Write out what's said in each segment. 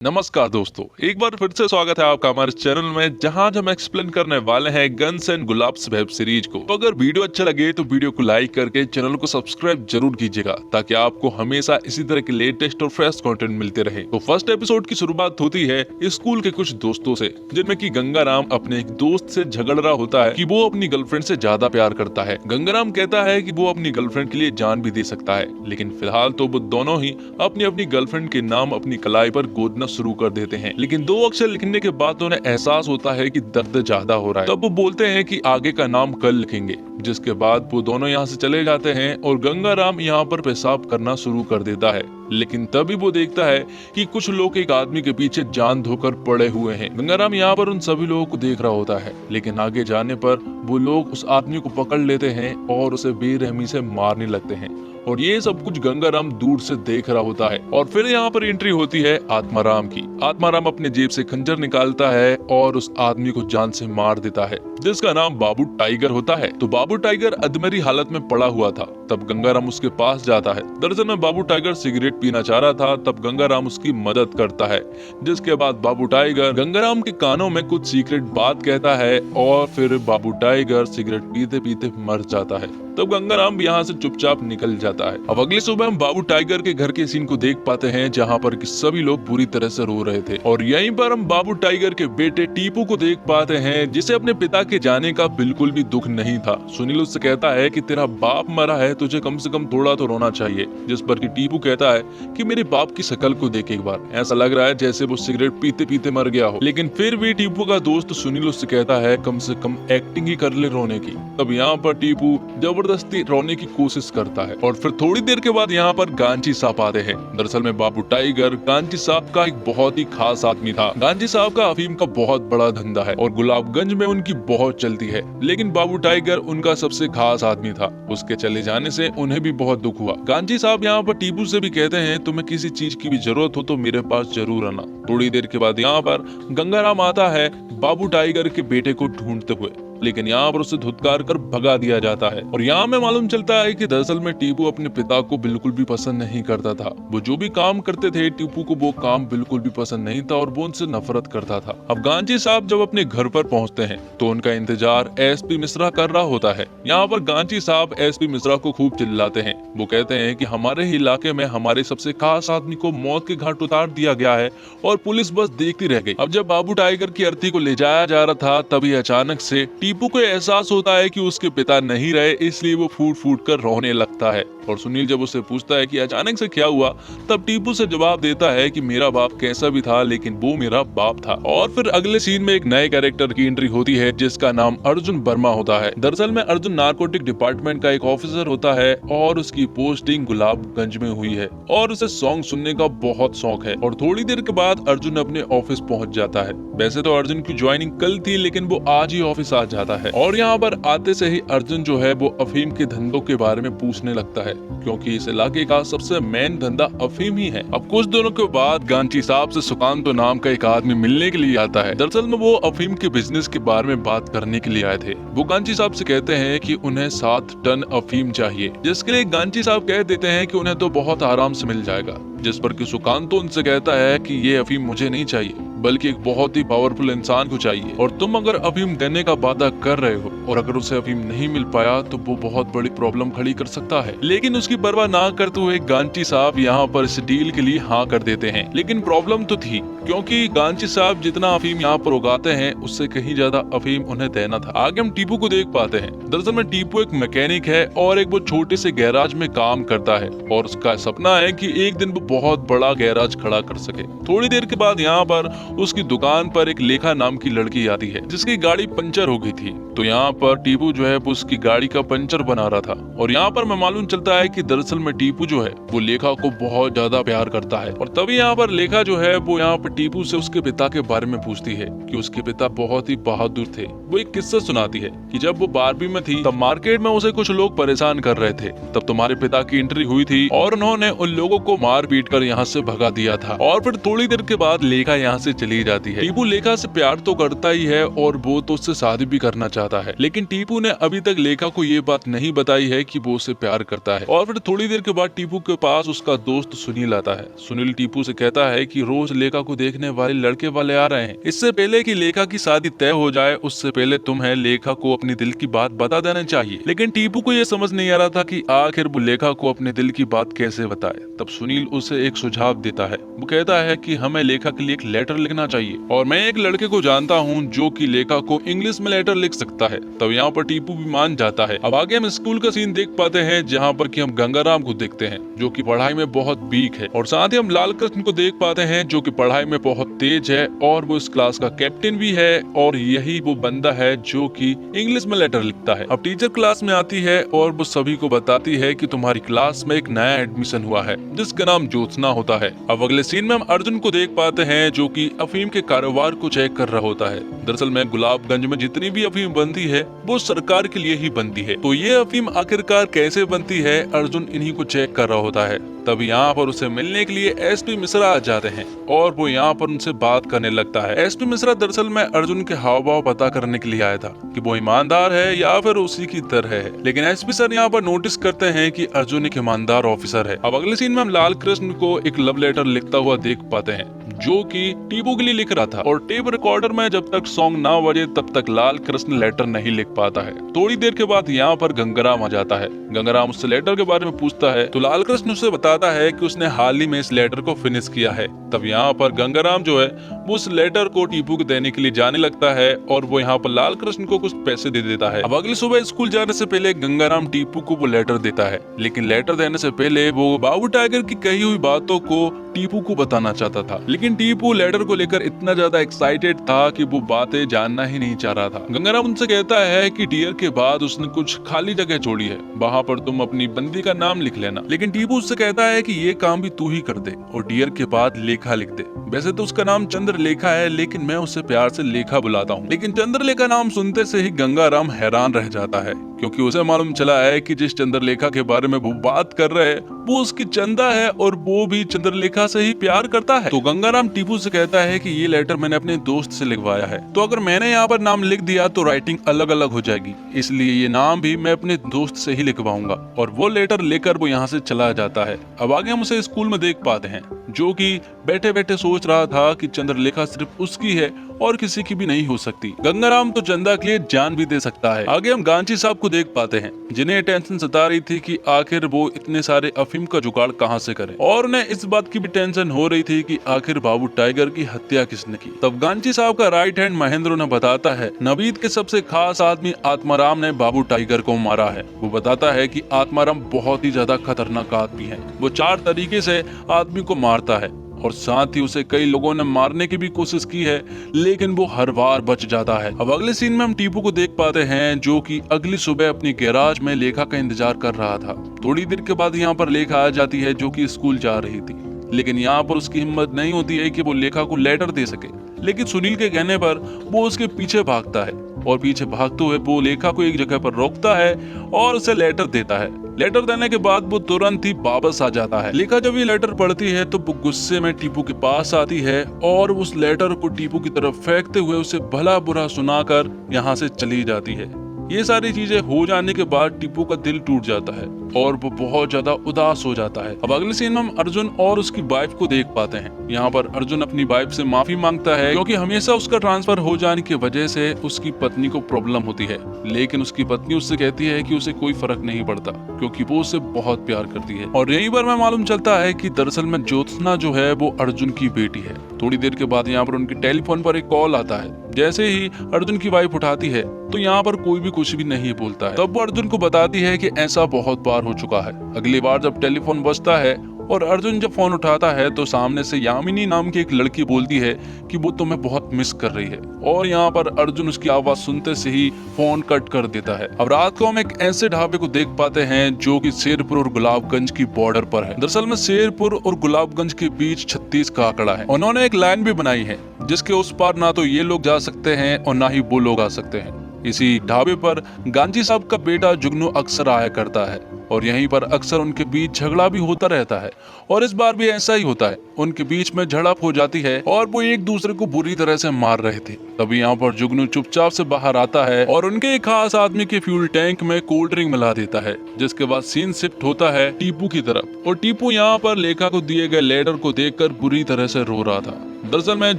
नमस्कार दोस्तों, एक बार फिर से स्वागत है आपका हमारे चैनल में, जहां आज हम एक्सप्लेन करने वाले हैं guns and Gulaabs web series को। तो अगर वीडियो अच्छा लगे तो वीडियो को लाइक करके चैनल को सब्सक्राइब जरूर कीजिएगा, ताकि आपको हमेशा इसी तरह के लेटेस्ट और फ्रेश कंटेंट मिलते रहे। तो फर्स्ट एपिसोड की शुरुआत होती है स्कूल के कुछ दोस्तों से, जिनमें कि गंगाराम अपने एक दोस्त से झगड़ रहा होता है कि वो अपनी गर्लफ्रेंड से ज्यादा प्यार करता है। गंगाराम कहता है कि वो अपनी गर्लफ्रेंड के लिए जान भी दे सकता है, लेकिन फिलहाल तो वो दोनों ही अपनी अपनी गर्लफ्रेंड के नाम अपनी कलाई पर गोदना शुरू कर देते हैं। लेकिन 2 अक्षर लिखने के बाद उन्हें एहसास होता है कि दर्द ज्यादा हो रहा है। तब वो बोलते हैं कि आगे का नाम कल लिखेंगे, जिसके बाद वो दोनों यहाँ से चले जाते हैं और गंगाराम यहाँ पर पेशाब करना शुरू कर देता है। लेकिन तभी वो देखता है कि कुछ लोग एक आदमी के पीछे जान धोकर पड़े हुए हैं। गंगाराम यहाँ पर उन सभी लोगों को देख रहा होता है, लेकिन आगे जाने पर वो लोग उस आदमी को पकड़ लेते हैं और उसे बेरहमी से मारने लगते हैं। और ये सब कुछ गंगाराम दूर से देख रहा होता है। और फिर यहाँ पर एंट्री होती है आत्माराम की। आत्माराम अपने जेब से खंजर निकालता है और उस आदमी को जान से मार देता है, जिसका नाम बाबू टाइगर होता है। तो बाबू टाइगर अधमरी हालत में पड़ा हुआ था। तब गंगाराम उसके पास जाता है। दरअसल में बाबू टाइगर सिगरेट पीना चाह रहा था। तब गंगाराम उसकी मदद करता है, जिसके बाद बाबू टाइगर गंगाराम के कानों में कुछ सीक्रेट बात कहता है और फिर बाबू टाइगर सिगरेट पीते पीते मर जाता है। तब गंगाराम यहाँ से चुपचाप निकल जाता है। अब अगली सुबह हम बाबू टाइगर के घर के सीन को देख पाते हैं, जहाँ पर कि सभी लोग बुरी तरह से रो रहे थे। और यहीं पर हम बाबू टाइगर के बेटे टीपू को देख पाते हैं, जिसे अपने पिता के जाने का बिल्कुल भी दुख नहीं था। सुनील उससे कहता है कि तेरा बाप मरा है, तुझे कम से कम थोड़ा तो रोना चाहिए। जिस पर कि टीपू कहता है कि मेरे बाप की शक्ल को देख एक बार, ऐसा लग रहा है जैसे वो सिगरेट पीते पीते मर गया हो। लेकिन फिर भी टीपू का दोस्त सुनील उससे कहता है कम से कम एक्टिंग ही कर ले रोने की। तब यहाँ पर टीपू जबरदस्ती रोने की कोशिश करता है। और फिर थोड़ी देर के बाद यहाँ पर गांची साहब आते हैं। दरअसल में बाबू टाइगर गांची साहब का एक बहुत ही खास आदमी था। गांची साहब का अफीम का बहुत बड़ा धंधा है और गुलाबगंज में उनकी बहुत चलती है। लेकिन बाबू टाइगर उनका सबसे खास आदमी था। उसके चले जाने से उन्हें भी बहुत दुख हुआ। गांची साहब यहाँ पर टीपू से भी कहते हैं तुम्हें किसी चीज की भी जरूरत हो तो मेरे पास जरूर आना। थोड़ी देर के बाद यहाँ पर गंगाराम आता है बाबू टाइगर के बेटे को ढूंढते हुए, लेकिन यहाँ पर उसे धुतकार कर भगा दिया जाता है। और यहाँ में मालूम चलता है कि दरअसल में टीपू अपने पिता को बिल्कुल भी पसंद नहीं करता था। वो जो भी काम करते थे टीपू को वो काम बिल्कुल भी पसंद नहीं था और वो उनसे नफरत करता था। अब गांची साहब जब अपने घर पर पहुंचते हैं तो उनका इंतजार एसपी मिश्रा कर रहा होता है। यहाँ पर गांची साहब एसपी मिश्रा को खूब चिल्लाते हैं। वो कहते हैं कि हमारे ही इलाके में हमारे सबसे खास आदमी को मौत के घाट उतार दिया गया है और पुलिस बस देखती रह गई। अब जब बाबू टाइगर की अर्थी को ले जाया जा रहा था, तभी अचानक से टीपू को एहसास होता है कि उसके पिता नहीं रहे, इसलिए वो फूट फूट कर रोने लगता है। और सुनील जब उससे पूछता है कि अचानक से क्या हुआ, तब टीपू से जवाब देता है कि मेरा बाप कैसा भी था लेकिन वो मेरा बाप था। और फिर अगले सीन में एक नए कैरेक्टर की एंट्री होती है, जिसका नाम अर्जुन वर्मा होता है। दरअसल में अर्जुन नारकोटिक डिपार्टमेंट का एक ऑफिसर होता है और उसकी पोस्टिंग गुलाबगंज में हुई है और उसे सॉन्ग सुनने का बहुत शौक है। और थोड़ी देर के बाद अर्जुन अपने ऑफिस पहुंच जाता है। वैसे तो अर्जुन की ज्वाइनिंग कल थी, लेकिन वो आज ही ऑफिस आ जाता है। और यहाँ पर आते से ही अर्जुन जो है वो अफीम के धंधों के बारे में पूछने लगता है, क्योंकि इस इलाके का सबसे मेन धंधा अफीम ही है। अब कुछ दिनों के बाद गांची साहब से सुकांतो नाम का एक आदमी मिलने के लिए आता है। दरअसल में वो अफीम के बिजनेस के बारे में बात करने के लिए आए थे। वो गांची साहब से कहते हैं कि उन्हें 7 टन अफीम चाहिए, जिसके लिए गांची साहब कह देते हैं कि उन्हें तो बहुत आराम से मिल जाएगा। जिस पर कि सुकांतो उनसे कहता है कि ये अफीम मुझे नहीं चाहिए, बल्कि एक बहुत ही पावरफुल इंसान को चाहिए। और तुम अगर अफीम देने का वादा कर रहे हो और अगर उसे अफीम नहीं मिल पाया तो वो बहुत बड़ी प्रॉब्लम खड़ी कर सकता है। लेकिन उसकी परवाह ना करते हुए गांची साहब यहाँ पर इस डील के लिए हाँ कर देते हैं। लेकिन प्रॉब्लम तो थी, क्योंकि गांची साहब जितना अफीम यहाँ पर उगाते हैं उससे कहीं ज्यादा अफीम उन्हें देना था। आगे हम टीपू को देख पाते हैं। दरअसल में टीपू एक मैकेनिक है और एक वो छोटे से गैराज में काम करता है और उसका सपना है कि एक दिन वो बहुत बड़ा गैराज खड़ा कर सके। थोड़ी देर के बाद यहाँ पर उसकी दुकान पर एक लेखा नाम की लड़की आती है, जिसकी गाड़ी पंचर हो गई थी। तो यहाँ पर टीपू जो है उसकी गाड़ी का पंचर बना रहा था। और यहाँ पर मालूम चलता है कि दरअसल में टीपू जो है वो लेखा को बहुत ज्यादा प्यार करता है। और तभी यहाँ पर लेखा जो है वो यहाँ पर टीपू से उसके पिता के बारे में पूछती है कि उसके पिता बहुत ही बहादुर थे। वो एक किस्सा सुनाती है कि जब वो 12वीं में थी तब मार्केट में उसे कुछ लोग परेशान कर रहे थे। तब तुम्हारे पिता की एंट्री हुई थी और उन्होंने उन लोगों को मार पीट कर यहाँ से भगा दिया था। और फिर थोड़ी देर के बाद लेखा यहाँ से चली जाती है। टीपू लेखा से प्यार तो करता ही है और वो तो उससे शादी भी करना चाहता है, लेकिन टीपू ने अभी तक लेखा को ये बात नहीं बताई है कि वो उसे प्यार करता है। और फिर थोड़ी देर के बाद टीपू के पास उसका दोस्त सुनील आता है। सुनील टीपू से कहता है कि रोज लेखा को देखने वाले लड़के वाले आ रहे हैं। इससे पहले कि लेखा की शादी तय हो जाए उससे पहले तुम्हें लेखा को अपनी दिल की बात बता देना चाहिए। लेकिन टीपू को यह समझ नहीं आ रहा था कि आखिर वो लेखा को अपने दिल की बात कैसे बताए। तब सुनील उसे एक सुझाव देता है। वो कहता है कि हमें लेखा के लिए एक लेटर लिखना चाहिए और मैं एक लड़के को जानता हूँ जो कि लेखा को इंग्लिश में लेटर लिख सकता है। तब यहाँ पर टीपू भी मान जाता है। अब आगे हम स्कूल का सीन देख पाते हैं जहाँ पर कि हम गंगाराम को देखते हैं जो कि पढ़ाई में बहुत वीक है और साथ ही हम लाल कृष्ण को देख पाते हैं जो कि पढ़ाई में बहुत तेज है और वो इस क्लास का कैप्टन भी है और यही वो बंदा है जो कि इंग्लिश में लेटर लिखता है। अब टीचर क्लास में आती है और वो सभी को बताती है कि तुम्हारी क्लास में एक नया एडमिशन हुआ है जिसका नाम ज्योत्सना होता है। अब अगले सीन में हम अर्जुन को देख पाते हैं जो कि अफीम के कारोबार को चेक कर रहा होता है। दरअसल में गुलाबगंज में जितनी भी अफीम बनती है वो सरकार के लिए ही बनती है। तो ये अफीम आखिरकार कैसे बनती है अर्जुन इन्हीं को चेक कर रहा होता है। तब यहाँ पर उसे मिलने के लिए एसपी मिश्रा आ जाते हैं और वो यहाँ पर उनसे बात करने लगता है। एसपी मिश्रा दरअसल में अर्जुन के हाव भाव पता करने के लिए आया था कि वो ईमानदार है या फिर उसी की तरह है। लेकिन एसपी सर यहाँ पर नोटिस करते हैं कि अर्जुन एक ईमानदार ऑफिसर है। अब अगले सीन में हम लाल कृष्ण को एक लव लेटर लिखता हुआ देख पाते हैं जो कि टीपू के लिए लिख रहा था और टेप रिकॉर्डर में जब तक सॉन्ग ना बजे तब तक लाल कृष्ण लेटर नहीं लिख पाता है। थोड़ी देर के बाद यहाँ पर गंगाराम आ जाता है। गंगाराम उससे लेटर के बारे में पूछता है तो लाल कृष्ण उसे बताता है कि उसने हाल ही में इस लेटर को फिनिश किया है। तब यहाँ पर गंगाराम जो है वो उस लेटर को टीपू को देने के लिए जाने लगता है और वो यहाँ पर लाल कृष्ण को कुछ पैसे दे देता है। अब अगली सुबह स्कूल जाने से पहले गंगाराम टीपू को वो लेटर देता है लेकिन लेटर देने से पहले वो बाबू टाइगर की कही हुई बातों को टीपू को बताना चाहता था। लेकिन टीपू लेटर को लेकर इतना ज्यादा एक्साइटेड था कि वो बातें जानना ही नहीं चाह रहा था। गंगाराम उनसे कहता है कि डियर के बाद उसने कुछ खाली जगह छोड़ी है, वहाँ पर तुम अपनी बंदी का नाम लिख लेना। लेकिन टीपू उससे कहता है कि ये काम भी तू ही कर दे और डियर के बाद लेखा लिख दे। वैसे तो उसका नाम चंद्रलेखा है लेकिन मैं उसे प्यार से लेखा बुलाता हूँ। लेकिन चंद्रलेखा नाम सुनते से ही गंगाराम हैरान रह जाता है क्योंकि उसे मालूम चला है कि जिस चंद्रलेखा के बारे में वो बात कर रहे हैं वो उसकी चंदा है और वो भी चंद्रलेखा से ही प्यार करता है। तो गंगाराम टीपू से कहता है कि ये लेटर मैंने अपने दोस्त से लिखवाया है, तो अगर मैंने यहाँ पर नाम लिख दिया तो राइटिंग अलग अलग हो जाएगी, इसलिए ये नाम भी मैं अपने दोस्त से ही लिखवाऊंगा। और वो लेटर लेकर वो यहाँ से चला जाता है। अब आगे हम उसे स्कूल में देख पाते हैं जो कि बैठे बैठे सोच रहा था कि चंद्रलेखा सिर्फ उसकी है और किसी की भी नहीं हो सकती। गंगाराम तो चंदा के लिए जान भी दे सकता है। आगे हम गांची साहब को देख पाते हैं जिन्हें टेंशन सता रही थी कि आखिर वो इतने सारे अफीम का जुगाड़ कहां से करें और उन्हें इस बात की भी टेंशन हो रही थी कि आखिर बाबू टाइगर की हत्या किसने की। तब गांची साहब का राइट हैंड महेंद्र उन्हें बताता है नवीद के सबसे खास आदमी आत्माराम ने बाबू टाइगर को मारा है। वो बताता है कि आत्माराम बहुत ही ज्यादा खतरनाक आदमी है, वो 4 तरीके से आदमी को मारता है और साथ ही उसे कई लोगों ने मारने की भी कोशिश की है लेकिन वो हर बार बच जाता है। अब अगले सीन में हम टीपू को देख पाते हैं जो कि अगली सुबह अपनी गैराज में लेखा का इंतजार कर रहा था। थोड़ी देर के बाद यहाँ पर लेखा आ जाती है जो कि स्कूल जा रही थी लेकिन यहाँ पर उसकी हिम्मत नहीं होती है कि वो लेखा को लेटर दे सके। लेकिन सुनील के कहने पर वो उसके पीछे भागता है और पीछे भागते हुए वो लेखा को एक जगह पर रोकता है और उसे लेटर देता है। लेटर देने के बाद वो तुरंत ही वापस आ जाता है। लेखा जब ये लेटर पढ़ती है तो वो गुस्से में टीपू के पास आती है और उस लेटर को टीपू की तरफ फेंकते हुए उसे भला बुरा सुनाकर यहाँ से चली जाती है। ये सारी चीजें हो जाने के बाद टीपू का दिल टूट जाता है और वो बहुत ज्यादा उदास हो जाता है। अब अगले सीन में हम अर्जुन और उसकी वाइफ को देख पाते हैं। यहाँ पर अर्जुन अपनी वाइफ से माफी मांगता है क्योंकि हमेशा उसका ट्रांसफर हो जाने की वजह से उसकी पत्नी को प्रॉब्लम होती है। लेकिन उसकी पत्नी उससे कहती है कि उसे कोई फर्क नहीं पड़ता क्योंकि वो उससे बहुत प्यार करती है। और यहीं पर मैं मालूम चलता है कि दरअसल में ज्योत्सना जो है वो अर्जुन की बेटी है। थोड़ी देर के बाद यहाँ पर उनके टेलीफोन पर एक कॉल आता है। जैसे ही अर्जुन की वाइफ उठाती है तो यहाँ पर कोई भी कुछ भी नहीं बोलता है। तब वो अर्जुन को बताती है कि ऐसा बहुत बार हो चुका है। अगली बार जब टेलीफोन बजता है और अर्जुन जब फोन उठाता है तो सामने से यामिनी नाम की एक लड़की बोलती है कि वो तुम्हें बहुत मिस कर रही है और यहाँ पर अर्जुन उसकी आवाज सुनते से ही फोन कट कर देता है। अब रात को हम एक ऐसे ढाबे को देख पाते हैं जो कि शेरपुर और गुलाबगंज की बॉर्डर पर है। दरअसल में शेरपुर और गुलाबगंज के बीच 36 का आंकड़ा है। उन्होंने एक लाइन भी बनाई है जिसके उस पार ना तो ये लोग जा सकते हैं और ना ही वो लोग आ सकते हैं। इसी ढाबे पर गांधी साहब का बेटा जुगनू अक्सर आया करता है और यहीं पर अक्सर उनके बीच झगड़ा भी होता रहता है और इस बार भी ऐसा ही होता है। उनके बीच में झड़प हो जाती है और वो एक दूसरे को बुरी तरह से मार रहे थे। तभी यहाँ पर जुगनू चुपचाप से बाहर आता है और उनके एक खास आदमी के फ्यूल टैंक में कोल्ड ड्रिंक मिला देता है, जिसके बाद सीन शिफ्ट होता है टीपू की तरफ और टीपू यहाँ पर लेखा को दिए गए लेटर को देखकर बुरी तरह से रो रहा था। दरअसल में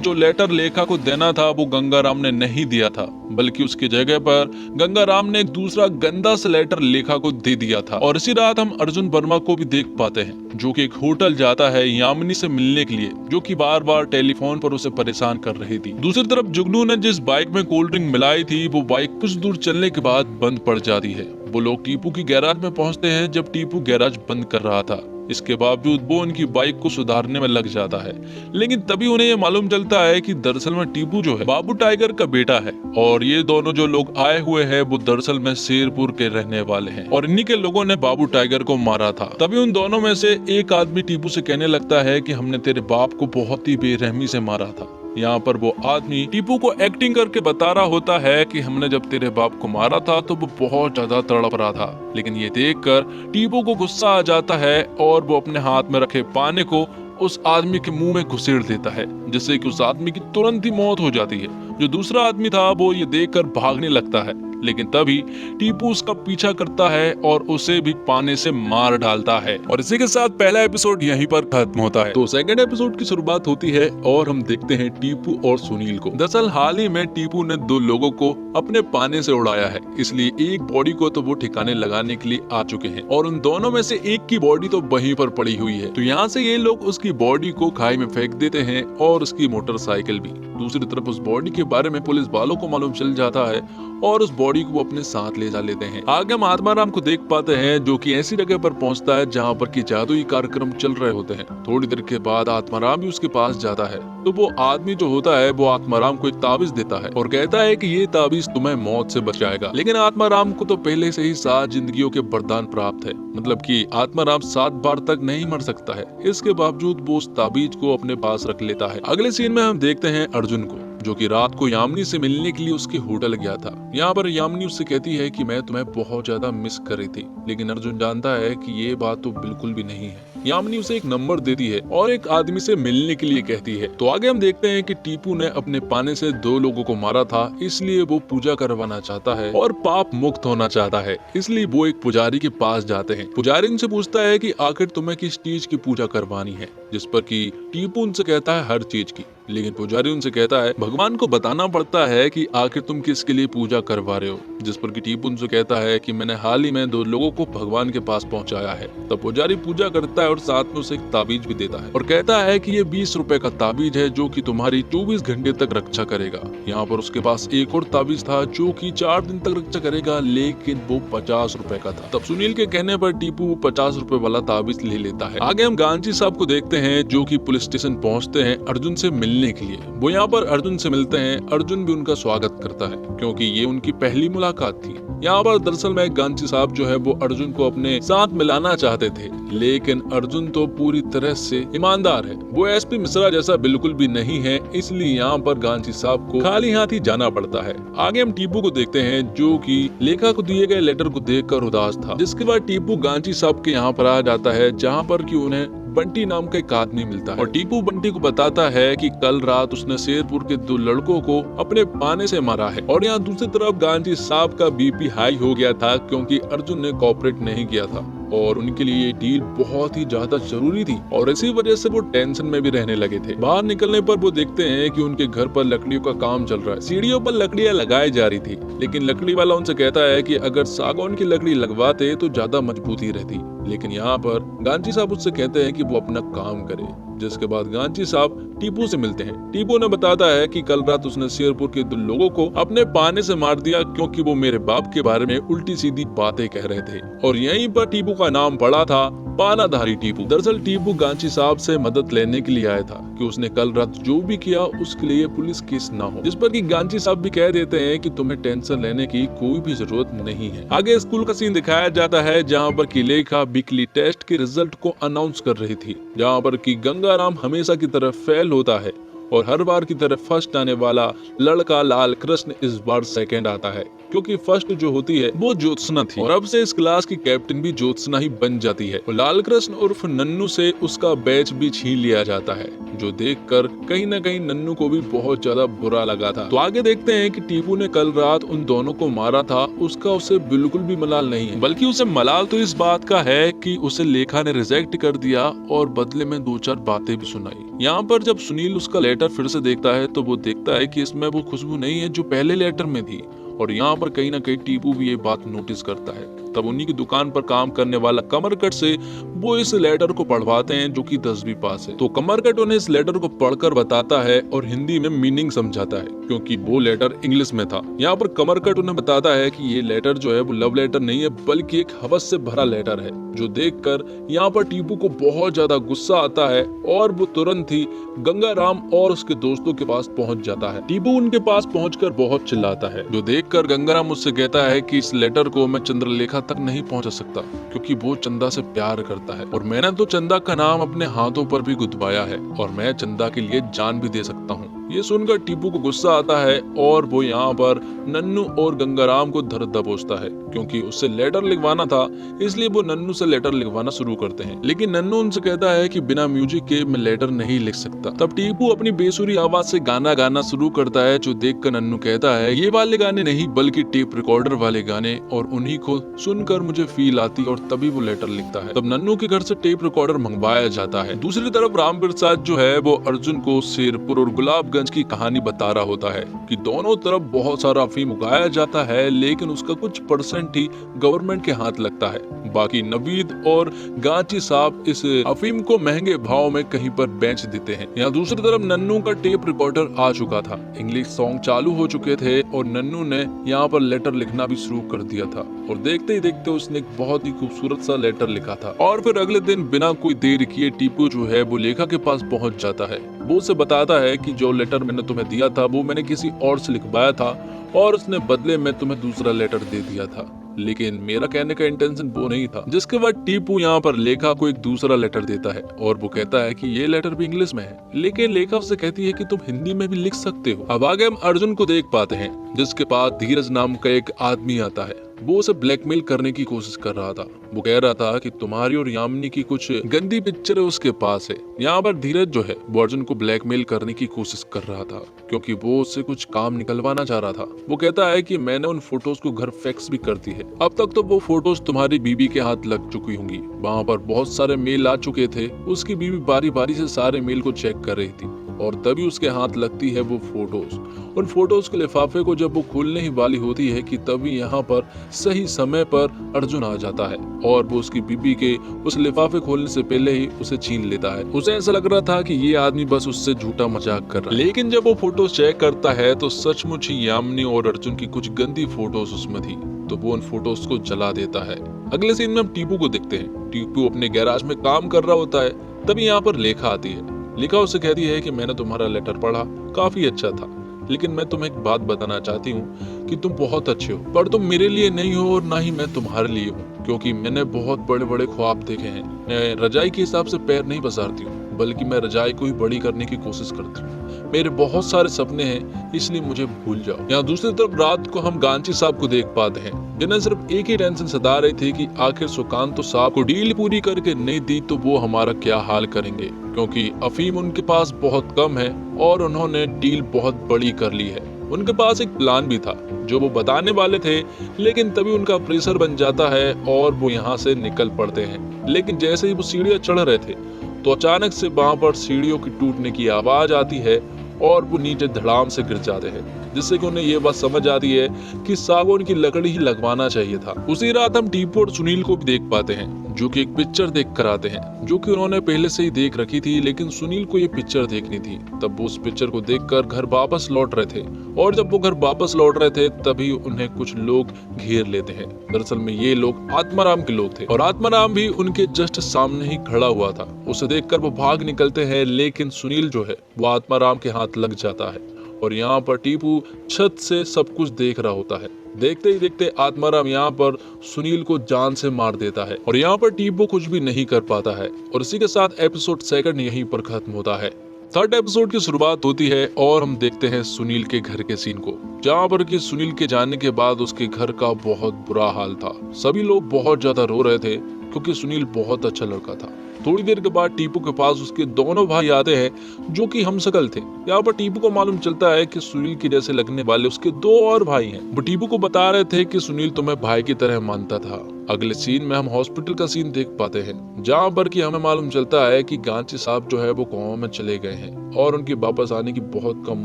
जो लेटर लेखा को देना था वो गंगाराम ने नहीं दिया था, बल्कि उसकी जगह पर गंगाराम ने एक दूसरा गंदा सा लेटर लेखा को दे दिया था। और इसी रात हम अर्जुन वर्मा को भी देख पाते हैं, जो कि एक होटल जाता है यामिनी से मिलने के लिए, जो कि बार बार टेलीफोन पर उसे परेशान कर रही थी। दूसरी तरफ जुगनू ने जिस बाइक में कोल्ड ड्रिंक मिलाई थी वो बाइक कुछ दूर चलने के बाद बंद पड़ जाती है। वो लोग टीपू की गैराज में पहुंचते हैं जब टीपू गैराज बंद कर रहा था। इसके बावजूद वो उनकी बाइक को सुधारने में लग जाता है, लेकिन तभी उन्हें ये मालूम चलता है कि दरअसल में टीपू जो है बाबू टाइगर का बेटा है, और ये दोनों जो लोग आए हुए हैं वो दरअसल में शेरपुर के रहने वाले हैं, और इन्हीं के लोगों ने बाबू टाइगर को मारा था। तभी उन दोनों में से एक आदमी टीपू से कहने लगता है कि हमने तेरे बाप को बहुत ही बेरहमी से मारा था। यहाँ पर वो आदमी टीपू को एक्टिंग करके बता रहा होता है कि हमने जब तेरे बाप को मारा था तो वो बहुत ज्यादा तड़प रहा था, लेकिन ये देखकर टीपू को गुस्सा आ जाता है और वो अपने हाथ में रखे पाने को उस आदमी के मुंह में घुसेड़ देता है, जिससे कि उस आदमी की तुरंत ही मौत हो जाती है। जो दूसरा आदमी था वो ये देखकर भागने लगता है, लेकिन तभी टीपू उसका पीछा करता है और उसे भी पाने से मार डालता है। और इसी के साथ पहला एपिसोड यहीं पर खत्म होता है। तो सेकंड एपिसोड की शुरुआत होती है और हम देखते हैं टीपू और सुनील को। दरअसल हाल ही में टीपू ने 2 लोगों को अपने पाने से उड़ाया है, इसलिए एक बॉडी को तो वो ठिकाने लगाने के लिए आ चुके हैं, और उन दोनों में से एक की बॉडी तो वहीं पर पड़ी हुई है। तो यहाँ से ये लोग उसकी बॉडी को खाई में फेंक देते हैं और उसकी मोटरसाइकिल भी। दूसरी तरफ उस बॉडी के बारे में पुलिस वालों को मालूम चल जाता है और उस बॉडी को अपने साथ ले जा लेते हैं। आगे हम आत्माराम को देख पाते हैं, जो कि ऐसी जगह पर पहुंचता है जहां पर की जादुई कार्यक्रम चल रहे होते हैं। थोड़ी देर के बाद आत्माराम भी उसके पास जाता है, तो वो आदमी जो होता है वो आत्माराम को एक ताबीज देता है और कहता है कि ये ताबीज तुम्हें मौत से बचाएगा। लेकिन आत्माराम को तो पहले से ही 7 जिंदगियों के वरदान प्राप्त है, मतलब कि आत्माराम 7 बार तक नहीं मर सकता है। इसके बावजूद वो उस ताबीज को अपने पास रख लेता है। अगले सीन में हम देखते हैं अर्जुन को, जो कि रात को यामिनी से मिलने के लिए उसके होटल गया था। यहाँ पर यामिनी उससे कहती है कि मैं तुम्हें बहुत ज्यादा मिस कर रही थी, लेकिन अर्जुन जानता है कि ये बात तो बिल्कुल भी नहीं है। यामिनी उसे एक नंबर देती है और एक आदमी से मिलने के लिए कहती है। तो आगे हम देखते हैं कि टीपू ने अपने पाने से 2 लोगों को मारा था, इसलिए वो पूजा करवाना चाहता है और पाप मुक्त होना चाहता है, इसलिए वो एक पुजारी के पास जाते हैं। पुजारी उनसे पूछता है कि आखिर तुम्हें किस चीज की पूजा करवानी है, जिस पर कि टीपू उनसे कहता है हर चीज की। लेकिन पुजारी उनसे कहता है भगवान को बताना पड़ता है कि आखिर तुम किसके लिए पूजा करवा रहे हो, जिस पर कि टीपू उनसे कहता है कि मैंने हाल ही में 2 लोगों को भगवान के पास पहुंचाया है। तब पुजारी पूजा करता है और साथ में उसे एक ताबीज भी देता है और कहता है कि ये 20 रुपए का ताबीज है, जो कि तुम्हारी 24 घंटे तक रक्षा करेगा। यहाँ पर उसके पास एक और ताबीज था जो कि 4 दिन तक रक्षा करेगा, लेकिन वो 50 रुपए का था। तब सुनील के कहने पर टीपू 50 रुपए वाला ताबीज ले लेता है। आगे हम गांधी साहब को देखते हैं, जो कि पुलिस स्टेशन पहुंचते हैं अर्जुन से मिलने के लिए। वो यहाँ पर अर्जुन से मिलते हैं। अर्जुन भी उनका स्वागत करता है, क्योंकि ये उनकी पहली मुलाकात थी। यहाँ पर दरअसल में गांधी साहब जो है वो अर्जुन को अपने साथ मिलाना चाहते थे, लेकिन अर्जुन तो पूरी तरह से ईमानदार है। वो एसपी मिश्रा जैसा बिल्कुल भी नहीं है, इसलिए यहाँ पर गांधी साहब को खाली हाथ ही जाना पड़ता है। आगे हम टीपू को देखते हैं, जो कि लेखा को दिए गए लेटर को देखकर उदास था। जिसके बाद टीपू गांधी साहब के यहाँ पर आ जाता है, जहाँ पर कि उन्हें बंटी नाम का एक आदमी मिलता है और टीपू बंटी को बताता है कि कल रात उसने शेरपुर के 2 लड़कों को अपने पाने से मारा है। और यहाँ दूसरी तरफ गांधी साहब का बीपी हाई हो गया था, क्योंकि अर्जुन ने कोऑपरेट नहीं किया था और उनके लिए ये डील बहुत ही ज्यादा जरूरी थी, और इसी वजह से वो टेंशन में भी रहने लगे थे। बाहर निकलने पर वो देखते हैं कि उनके घर पर लकड़ियों का काम चल रहा है। सीढ़ियों पर लकड़ियां लगाई जा रही थी, लेकिन लकड़ी वाला उनसे कहता है कि अगर सागौन की लकड़ी लगवाते तो ज्यादा मजबूती रहती। लेकिन यहाँ पर गांधी साहब उससे कहते हैं कि वो अपना काम करे। जिसके बाद गांधी साहब टीपू से मिलते हैं। टीपू ने बताता है कि कल रात उसने शेरपुर के 2 लोगों को अपने पाने से मार दिया, क्योंकि वो मेरे बाप के बारे में उल्टी सीधी बातें कह रहे थे। और यहीं पर टीपू का नाम पड़ा था पानाधारी टीपू। दरअसल टीपू गांधी साहब से मदद लेने के लिए आया था कि उसने कल रात जो भी किया उसके लिए पुलिस केस ना हो। जिस पर कि गांधी साहब भी कह देते हैं कि तुम्हें टेंशन लेने की कोई भी जरूरत नहीं है। आगे स्कूल का सीन दिखाया जाता है, जहाँ पर की लेखा वीकली टेस्ट के रिजल्ट को अनाउंस कर रही थी, जहाँ पर की गंगाराम हमेशा की तरह फेल होता है और हर बार की तरह फर्स्ट आने वाला लड़का लाल कृष्ण इस बार सेकंड आता है। क्योंकि फर्स्ट जो होती है वो ज्योत्सना थी और अब से इस क्लास की कैप्टन भी ज्योत्सना ही बन जाती है। लाल कृष्ण उर्फ नन्नू से उसका बैच भी छीन लिया जाता है, जो देखकर कहीं न कहीं नन्नू को भी बहुत ज्यादा बुरा लगा था। तो आगे देखते हैं कि टीपू ने कल रात उन दोनों को मारा था, उसका उसे बिल्कुल भी मलाल नहीं है, बल्कि उसे मलाल तो इस बात का है कि उसे लेखा ने रिजेक्ट कर दिया और बदले में 2-4 बातें भी सुनाई। यहाँ पर जब सुनील उसका लेटर फिर से देखता है तो वो देखता है कि इसमें वो खुशबू नहीं है जो पहले लेटर में थी। और यहाँ पर कहीं ना कहीं टीपू भी ये बात नोटिस करता है। तब उन्हीं की दुकान पर काम करने वाला कमरकट से वो इस लेटर को पढ़वाते हैं जो कि 10वीं पास है। तो कमरकट उन्हें इस लेटर को पढ़कर बताता है और हिंदी में मीनिंग समझाता है, क्योंकि वो लेटर इंग्लिश में था। यहाँ पर कमरकट उन्हें बताता है कि ये लेटर जो है वो लव लेटर नहीं है, बल्कि एक हवस से भरा लेटर है, जो देखकर यहाँ पर टीपू को बहुत ज्यादा गुस्सा आता है और वो तुरंत ही गंगाराम और उसके दोस्तों के पास पहुंच जाता है। टीपू उनके पास पहुंचकर बहुत चिल्लाता है, जो देखकर गंगाराम उससे कहता है कि इस लेटर को मैं चंद्रलेखा तक नहीं पहुंचा सकता, क्योंकि वो चंदा से प्यार करता है और मैंने तो चंदा का नाम अपने हाथों पर भी गुदवाया है और मैं चंदा के लिए जान भी दे सकता हूँ। ये सुनकर टीपू को गुस्सा आता है और वो यहाँ पर नन्नू और गंगाराम को धर दबोचता है, क्योंकि उससे लेटर लिखवाना था, इसलिए वो नन्नू से लेटर लिखवाना शुरू करते हैं। लेकिन नन्नू उनसे कहता है कि बिना म्यूजिक के मैं लेटर नहीं लिख सकता। तब टीपू अपनी बेसुरी आवाज से गाना गाना शुरू करता है, जो देखकर नन्नू कहता है ये वाले गाने नहीं बल्कि टेप रिकॉर्डर वाले गाने, और उन्हीं को सुनकर मुझे फील आती और तभी वो लेटर लिखता है। तब नन्नू के घर से टेप रिकॉर्डर मंगवाया जाता है। दूसरी तरफ राम प्रसाद जो है वो अर्जुन को शेरपुर और गुलाबगंज की कहानी बता रहा होता है कि दोनों तरफ बहुत सारा अफीम उगाया जाता है, लेकिन उसका कुछ परसेंट ही गवर्नमेंट के हाथ लगता है। बाकी नवीद और गांची साहब इस अफीम को महंगे भाव में कहीं पर बेच देते हैं। यहाँ दूसरी तरफ नन्नू का टेप रिकॉर्डर आ चुका था, इंग्लिश सॉन्ग चालू हो चुके थे और नन्नू ने यहाँ पर लेटर लिखना भी शुरू कर दिया था और देखते ही देखते उसने एक बहुत ही खूबसूरत सा लेटर लिखा था। और फिर अगले दिन बिना कोई देर किए टीपू जो है वो लेखा के पास पहुंच जाता है। वो उसे बताता है कि जो लेटर मैंने तुम्हें दिया था वो मैंने किसी और से लिखवाया था और उसने बदले में तुम्हें दूसरा लेटर दे दिया था, लेकिन मेरा कहने का इंटेंशन वो नहीं था। जिसके बाद टीपू यहाँ पर लेखा को एक दूसरा लेटर देता है और वो कहता है कि ये लेटर भी इंग्लिश में है, लेकिन लेखा उससे कहती है कि तुम हिंदी में भी लिख सकते हो। अब आगे हम अर्जुन को देख पाते हैं, जिसके पास धीरज नाम का एक आदमी आता है। वो उसे ब्लैकमेल करने की कोशिश कर रहा था। वो कह रहा था कि तुम्हारी और यामिनी की कुछ गंदी पिक्चर उसके पास है। यहाँ पर धीरज जो है वो अर्जुन को ब्लैकमेल करने की कोशिश कर रहा था, क्योंकि वो उससे कुछ काम निकलवाना चाह रहा था। वो कहता है कि मैंने उन फोटोज को घर फैक्स भी कर दी है। अब तक तो वो फोटोज तुम्हारी बीबी के हाथ लग चुकी होंगी। वहाँ पर बहुत सारे मेल आ चुके थे। उसकी बीबी बारी बारी से सारे मेल को चेक कर रही थी और तभी उसके हाथ लगती है वो फोटोज। उन फोटोज के लिफाफे को जब वो खोलने ही वाली होती है कि तभी यहाँ पर सही समय पर अर्जुन आ जाता है और वो उसकी बीबी के उस लिफाफे खोलने से पहले ही उसे छीन लेता है। उसे ऐसा लग रहा था कि ये आदमी बस उससे झूठा मजाक कर रहा है, लेकिन जब वो फोटोज चेक करता है तो सचमुच ही यामिनी और अर्जुन की कुछ गंदी फोटोज उसमें थी, तो वो उन फोटोज को जला देता है। अगले सीन में हम टीपू को देखते हैं। टीपू अपने गैराज में काम कर रहा होता है, तभी यहाँ पर लेखा आती है। लेखा उससे कहती है कि मैंने तुम्हारा लेटर पढ़ा, काफी अच्छा था, लेकिन मैं तुम्हें एक बात बताना चाहती हूँ कि तुम बहुत अच्छे हो, पर तुम मेरे लिए नहीं हो और ना ही मैं तुम्हारे लिए हूँ, क्योंकि मैंने बहुत बड़े बड़े ख्वाब देखे हैं। मैं रजाई के हिसाब से पैर नहीं पसारती हूँ, बल्कि मैं रजाई को ही बड़ी करने की कोशिश करती हूँ। मेरे बहुत सारे सपने हैं, इसलिए मुझे भूल जाओ। यहाँ दूसरी तरफ रात को हम गांची साहब को देख पाते हैं, जिन्हें सिर्फ एक ही टेंशन सता रही थी कि आखिर सुकांत तो साहब को डील पूरी करके नहीं दी तो वो हमारा क्या हाल करेंगे, क्योंकि अफीम उनके पास बहुत कम है और उन्होंने डील बहुत बड़ी कर ली है। उनके पास एक प्लान भी था जो वो बताने वाले थे, लेकिन तभी उनका प्रेशर बन जाता है और वो यहाँ से निकल पड़ते हैं। लेकिन जैसे ही वो सीढ़ियाँ चढ़ रहे थे तो अचानक से वहाँ पर सीढ़ियों की टूटने की आवाज आती है और वो नीचे धड़ाम से गिर जाते हैं, जिससे कि उन्हें ये बात समझ आती है कि सागौन की लकड़ी ही लगवाना चाहिए था। उसी रात हम टीपू और सुनील को भी देख पाते हैं, जो कि एक पिक्चर देख कर आते हैं, जो कि उन्होंने पहले से ही देख रखी थी, लेकिन सुनील को ये पिक्चर देखनी थी। तब वो उस पिक्चर को देखकर घर वापस लौट रहे थे और जब वो घर वापस लौट रहे थे तभी उन्हें कुछ लोग घेर लेते हैं। दरअसल में ये लोग आत्माराम के लोग थे और आत्माराम भी उनके जस्ट सामने ही खड़ा हुआ था। उसे देखकर वो भाग निकलते हैं, लेकिन सुनील जो है वो आत्माराम के हाथ लग जाता है और यहाँ पर टीपू छत से सब कुछ देख रहा होता है। देखते ही देखते आत्माराम यहाँ पर सुनील को जान से मार देता है और यहाँ पर टीपू कुछ भी नहीं कर पाता है और इसी के साथ एपिसोड 2 यहीं पर खत्म होता है। थर्ड एपिसोड की शुरुआत होती है और हम देखते हैं सुनील के घर के सीन को, जहाँ पर कि सुनील के जाने के बाद उसके घर का बहुत बुरा हाल था। सभी लोग बहुत ज्यादा रो रहे थे क्योंकि सुनील बहुत अच्छा लड़का था। थोड़ी देर के बाद टीपू के पास उसके दोनों भाई आते हैं जो कि हमशक्ल थे। यहाँ पर टीपू को मालूम चलता है कि सुनील के जैसे लगने वाले उसके 2 और भाई हैं। वो टीपू को बता रहे थे कि सुनील तुम्हें भाई की तरह मानता था। अगले सीन में हम हॉस्पिटल का सीन देख पाते हैं, जहाँ पर कि हमें मालूम चलता है कि गांची साहब जो है वो कोमा में चले गए हैं और उनके वापस आने की बहुत कम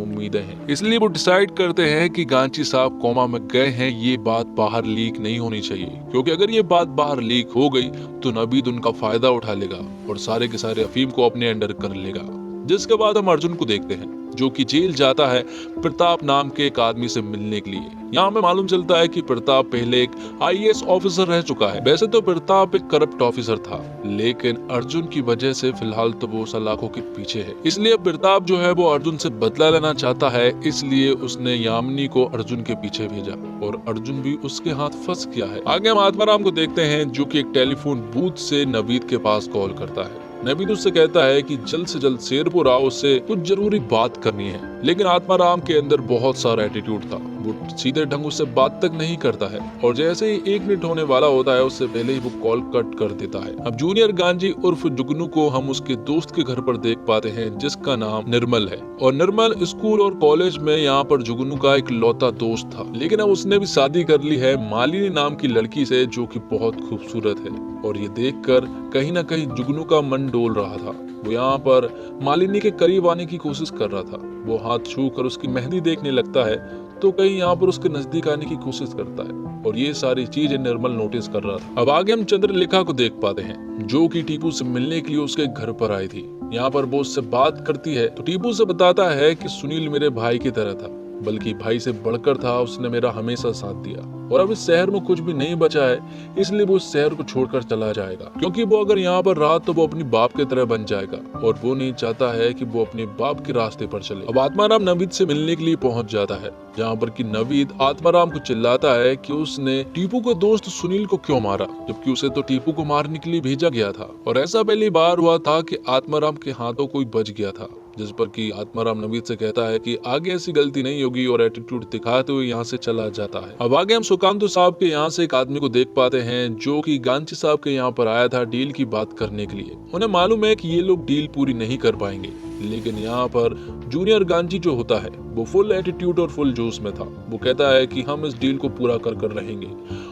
उम्मीदें हैं। इसलिए वो डिसाइड करते हैं कि गांची साहब कोमा में गए हैं, ये बात बाहर लीक नहीं होनी चाहिए, क्योंकि अगर ये बात बाहर लीक हो गई तो नवीद उनका फायदा उठा लेगा और सारे के सारे अफीम को अपने अंडर कर लेगा। जिसके बाद हम अर्जुन को देखते हैं जो कि जेल जाता है प्रताप नाम के एक आदमी से मिलने के लिए। यहाँ हमें मालूम चलता है कि प्रताप पहले एक आईएएस ऑफिसर रह चुका है। वैसे तो प्रताप एक करप्ट ऑफिसर था, लेकिन अर्जुन की वजह से फिलहाल तो वो सलाखों के पीछे है। इसलिए प्रताप जो है वो अर्जुन से बदला लेना चाहता है, इसलिए उसने यामिनी को अर्जुन के पीछे भेजा और अर्जुन भी उसके हाथ फंस गया है। आगे हम आत्माराम को देखते हैं जो कि एक टेलीफोन बूथ से नवीद के पास कॉल करता है। नवीद उससे कहता है कि जल्द से जल्द शेरपुर आओ, उससे कुछ जरूरी बात करनी है। लेकिन आत्माराम के अंदर बहुत सारा एटीट्यूड था, वो सीधे ढंग उससे बात तक नहीं करता है और जैसे ही 1 मिनट होने वाला होता है उससे पहले ही वो कॉल कट कर देता है। अब जूनियर गांजी उर्फ जुगनू को हम उसके दोस्त के घर पर देख पाते हैं जिसका नाम निर्मल है और निर्मल स्कूल और कॉलेज में यहाँ पर जुगनू का एक लौता दोस्त था। लेकिन अब उसने भी शादी कर ली है मालिनी नाम की लड़की से जो कि बहुत खूबसूरत है और ये देखकर कहीं ना कहीं जुगनू का मन डोल रहा था। वो यहाँ पर मालिनी के करीब आने की कोशिश कर रहा था। वो हाथ छू कर उसकी मेहंदी देखने लगता है तो कहीं यहाँ पर उसके नजदीक आने की कोशिश करता है और ये सारी चीजें निर्मल नोटिस कर रहा था। अब आगे हम चंद्रलेखा को देख पाते हैं जो कि टीपू से मिलने के लिए उसके घर पर आई थी। यहाँ पर वो उससे बात करती है तो टीपू से बताता है कि सुनील मेरे भाई की तरह था, बल्कि भाई से बढ़कर था, उसने मेरा हमेशा साथ दिया और अब इस शहर में कुछ भी नहीं बचा है, इसलिए वो इस शहर को छोड़कर चला जाएगा क्योंकि वो अगर यहाँ पर रहा तो वो अपनी बाप की तरह बन जाएगा और वो नहीं चाहता है कि वो अपने बाप के रास्ते पर चले। अब आत्माराम नवीद से मिलने के लिए पहुंच जाता है, जहाँ पर कि नवीद आत्माराम को चिल्लाता है कि उसने टीपू के दोस्त सुनील को क्यों मारा, जबकि उसे तो टीपू को मारने के लिए भेजा गया था। और ऐसा पहली बार हुआ था कि आत्माराम के हाथों कोई बच गया था, जिस पर कि आत्माराम नवीद से कहता है कि आगे ऐसी गलती नहीं होगी और एटीट्यूड दिखाते हुए यहाँ से चला जाता है। अब आगे हम सुकांत साहब के यहाँ से एक आदमी को देख पाते हैं जो कि गांची साहब के यहाँ पर आया था डील की बात करने के लिए। उन्हें मालूम है कि ये लोग डील पूरी नहीं कर पाएंगे, लेकिन यहाँ पर जूनियर गांची जो होता है वो फुल एटीट्यूड और फुल जोश में था। वो कहता है कि हम इस डील को पूरा कर रहेंगे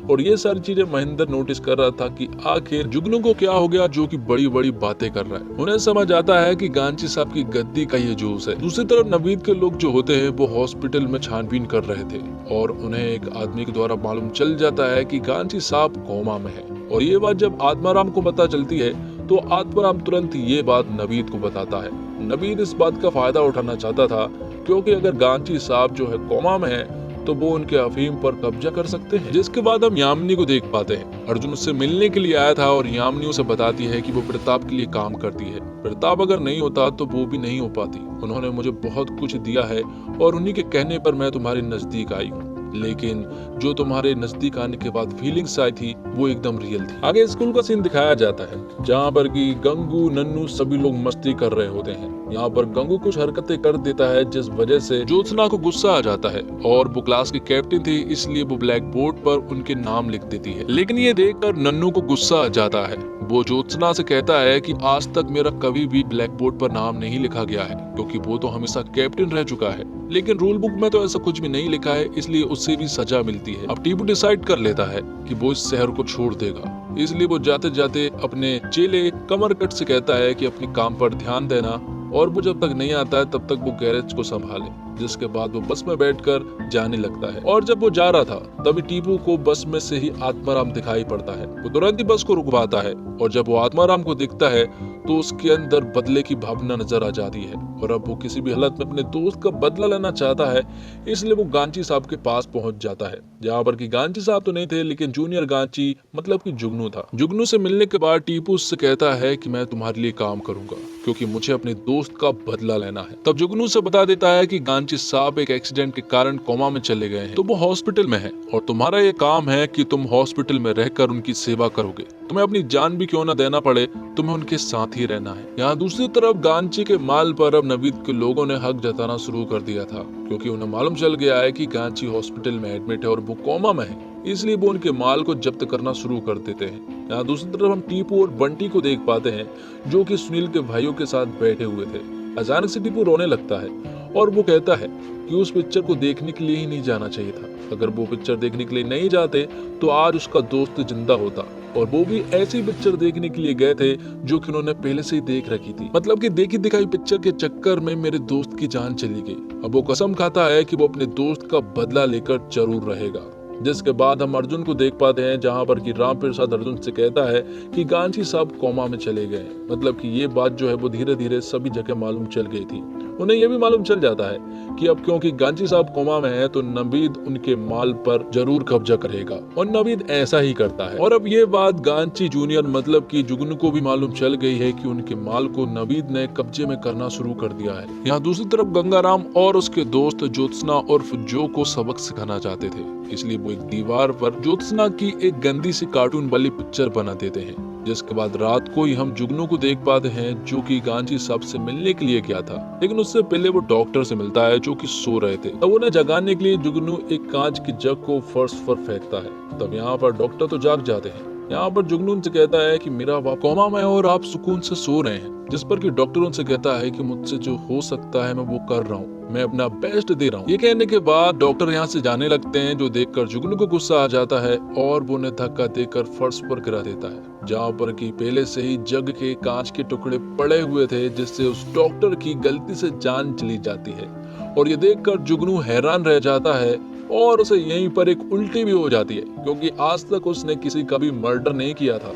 और ये सारी चीजें महेंद्र नोटिस कर रहा था कि आखिर जुगनू को क्या हो गया जो कि बड़ी बड़ी बातें कर रहा है। उन्हें समझ आता है कि गांची साहब की गद्दी का ये जोश है। दूसरी तरफ नवीद के लोग जो होते हैं वो हॉस्पिटल में छानबीन कर रहे थे और उन्हें एक आदमी के द्वारा मालूम चल जाता है कि गांची साहब कोमा में है और ये बात जब आत्माराम को पता चलती है तो आत्माराम तुरंत ये बात नवीद को बताता है। नवीद इस बात का फायदा उठाना चाहता था क्योंकि अगर गांची साहब जो है कोमा में है तो वो उनके अफीम पर कब्जा कर सकते हैं। जिसके बाद हम यामिनी को देख पाते हैं। अर्जुन उससे मिलने के लिए आया था और यामिनी उसे बताती है कि वो प्रताप के लिए काम करती है। प्रताप अगर नहीं होता तो वो भी नहीं हो पाती। उन्होंने मुझे बहुत कुछ दिया है और उन्हीं के कहने पर मैं तुम्हारे नजदीक आई हूँ, लेकिन जो तुम्हारे नजदीक आने के बाद फीलिंग्स आई थी वो एकदम रियल थी। आगे स्कूल का सीन दिखाया जाता है जहाँ पर कि गंगू नन्नू सभी लोग मस्ती कर रहे होते हैं। यहाँ पर गंगू कुछ हरकतें कर देता है जिस वजह से ज्योत्सना को गुस्सा आ जाता है और वो क्लास की कैप्टन थी इसलिए वो ब्लैक बोर्ड पर उनके नाम लिख देती है। लेकिन ये देखकर नन्नू को गुस्सा आ जाता है। वो ज्योत्सना से कहता है कि आज तक मेरा कभी भी ब्लैक बोर्ड पर नाम नहीं लिखा गया है क्योंकि वो तो हमेशा कैप्टन रह चुका है, लेकिन रूल बुक में तो ऐसा कुछ भी नहीं लिखा है, इसलिए उससे भी सजा मिलती है। अब टीपू डिसाइड कर लेता है कि वो इस शहर को छोड़ देगा, इसलिए वो जाते जाते अपने चेले कमरकट से कहता है कि अपने काम पर ध्यान देना और वो जब तक नहीं आता है तब तक वो गैरेज को संभाले। जिसके बाद वो बस में बैठकर जाने लगता है और जब वो जा रहा था तभी टीपू को बस में से ही आत्माराम दिखाई पड़ता है। वो तुरंत ही बस को रुकवाता है और जब वो आत्माराम को दिखता है तो उसके अंदर बदले की भावना नजर आ जाती है और अब वो किसी भी हालत में अपने दोस्त का बदला लेना चाहता है, इसलिए वो गांची साहब के पास पहुंच जाता है जहाँ पर कि गांची साहब तो नहीं थे लेकिन जूनियर गांची मतलब कि जुगनू था। जुगनू से मिलने के बाद टीपू उससे कहता है कि मैं तुम्हारे लिए काम करूंगा क्योंकि मुझे अपने दोस्त का बदला लेना है। तब जुगनू से बता देता है कि गांची साहब एक एक्सीडेंट के कारण कोमा में चले गए हैं तो वो हॉस्पिटल में है और तुम्हारा ये काम है कि तुम हॉस्पिटल में रहकर उनकी सेवा करोगे। तुम्हें अपनी जान भी क्यों ना देना पड़े, तुम्हें उनके साथ साथ ही रहना है। यहाँ दूसरी तरफ गांची के माल पर अब नवीद के लोगों ने हक जताना शुरू कर दिया था, क्योंकि उन्हें मालूम चल गया है कि गांची हॉस्पिटल में एडमिट है और वो कोमा में है, इसलिए वो उनके माल को जब्त करना शुरू कर देते हैं। यहाँ दूसरी तरफ हम टीपू और बंटी को देख पाते हैं, जो कि सुनील के भाइयों के साथ बैठे हुए थे। अचानक से टीपू रोने लगता है और वो कहता है कि उस पिक्चर को देखने के लिए ही नहीं जाना चाहिए था। अगर वो पिक्चर देखने के लिए नहीं जाते तो आज उसका दोस्त जिंदा होता, और वो भी ऐसी पिक्चर देखने के लिए गए थे जो कि उन्होंने पहले से ही देख रखी थी। मतलब कि देखी दिखाई पिक्चर के चक्कर में मेरे दोस्त की जान चली गई। अब वो कसम खाता है कि वो अपने दोस्त का बदला लेकर जरूर रहेगा। जिसके बाद हम अर्जुन को देख पाते हैं, जहां पर कि राम प्रसाद अर्जुन से कहता है कि गांधी साहब कोमा में चले गए। मतलब कि ये बात जो है वो धीरे धीरे सभी जगह मालूम चल गई थी। उन्हें यह भी मालूम चल जाता है कि अब क्योंकि गांधी साहब कोमा में है तो नवीद उनके माल पर जरूर कब्जा करेगा, और नवीद ऐसा ही करता है। और अब ये बात गांधी जूनियर मतलब कि जुगनू को भी मालूम चल गई है कि उनके माल को नवीद ने कब्जे में करना शुरू कर दिया है। यहाँ दूसरी तरफ गंगाराम और उसके दोस्त ज्योत्सना और जो को सबक सिखाना चाहते थे, इसलिए वो एक दीवार पर ज्योत्सना की एक गंदी सी कार्टून वाली पिक्चर बना देते हैं। जिसके बाद रात को ही हम जुगनू को देख पाते हैं, जो कि गांधी साहब से मिलने के लिए गया था, लेकिन उससे पहले वो डॉक्टर से मिलता है जो कि सो रहे थे। तब उन्हें जगाने के लिए जुगनू एक कांच की जग को फर्श पर फेंकता है। तब यहाँ पर डॉक्टर तो जाग जाते हैं। यहाँ पर जुगनू उनसे कहता है कि मेरा बाप कोमा में है और आप सुकून से सो रहे हैं, जिस पर कि डॉक्टर उनसे कहता है कि मुझसे जो हो सकता है मैं वो कर रहा हूँ, मैं अपना बेस्ट दे रहा हूँ। ये कहने के बाद डॉक्टर यहाँ से जाने लगते हैं, जो देखकर जुगनू को गुस्सा आ जाता है और वो उन्हें धक्का देकर फर्श पर गिरा देता है, जहाँ पर कि पहले से ही जग के कांच के टुकड़े पड़े हुए थे, जिससे उस डॉक्टर की गलती से जान चली जाती है। और ये देखकर जुगनू हैरान रह जाता है और उसे यहीं पर एक उल्टी भी हो जाती है, क्योंकि आज तक उसने किसी का भी मर्डर नहीं किया था।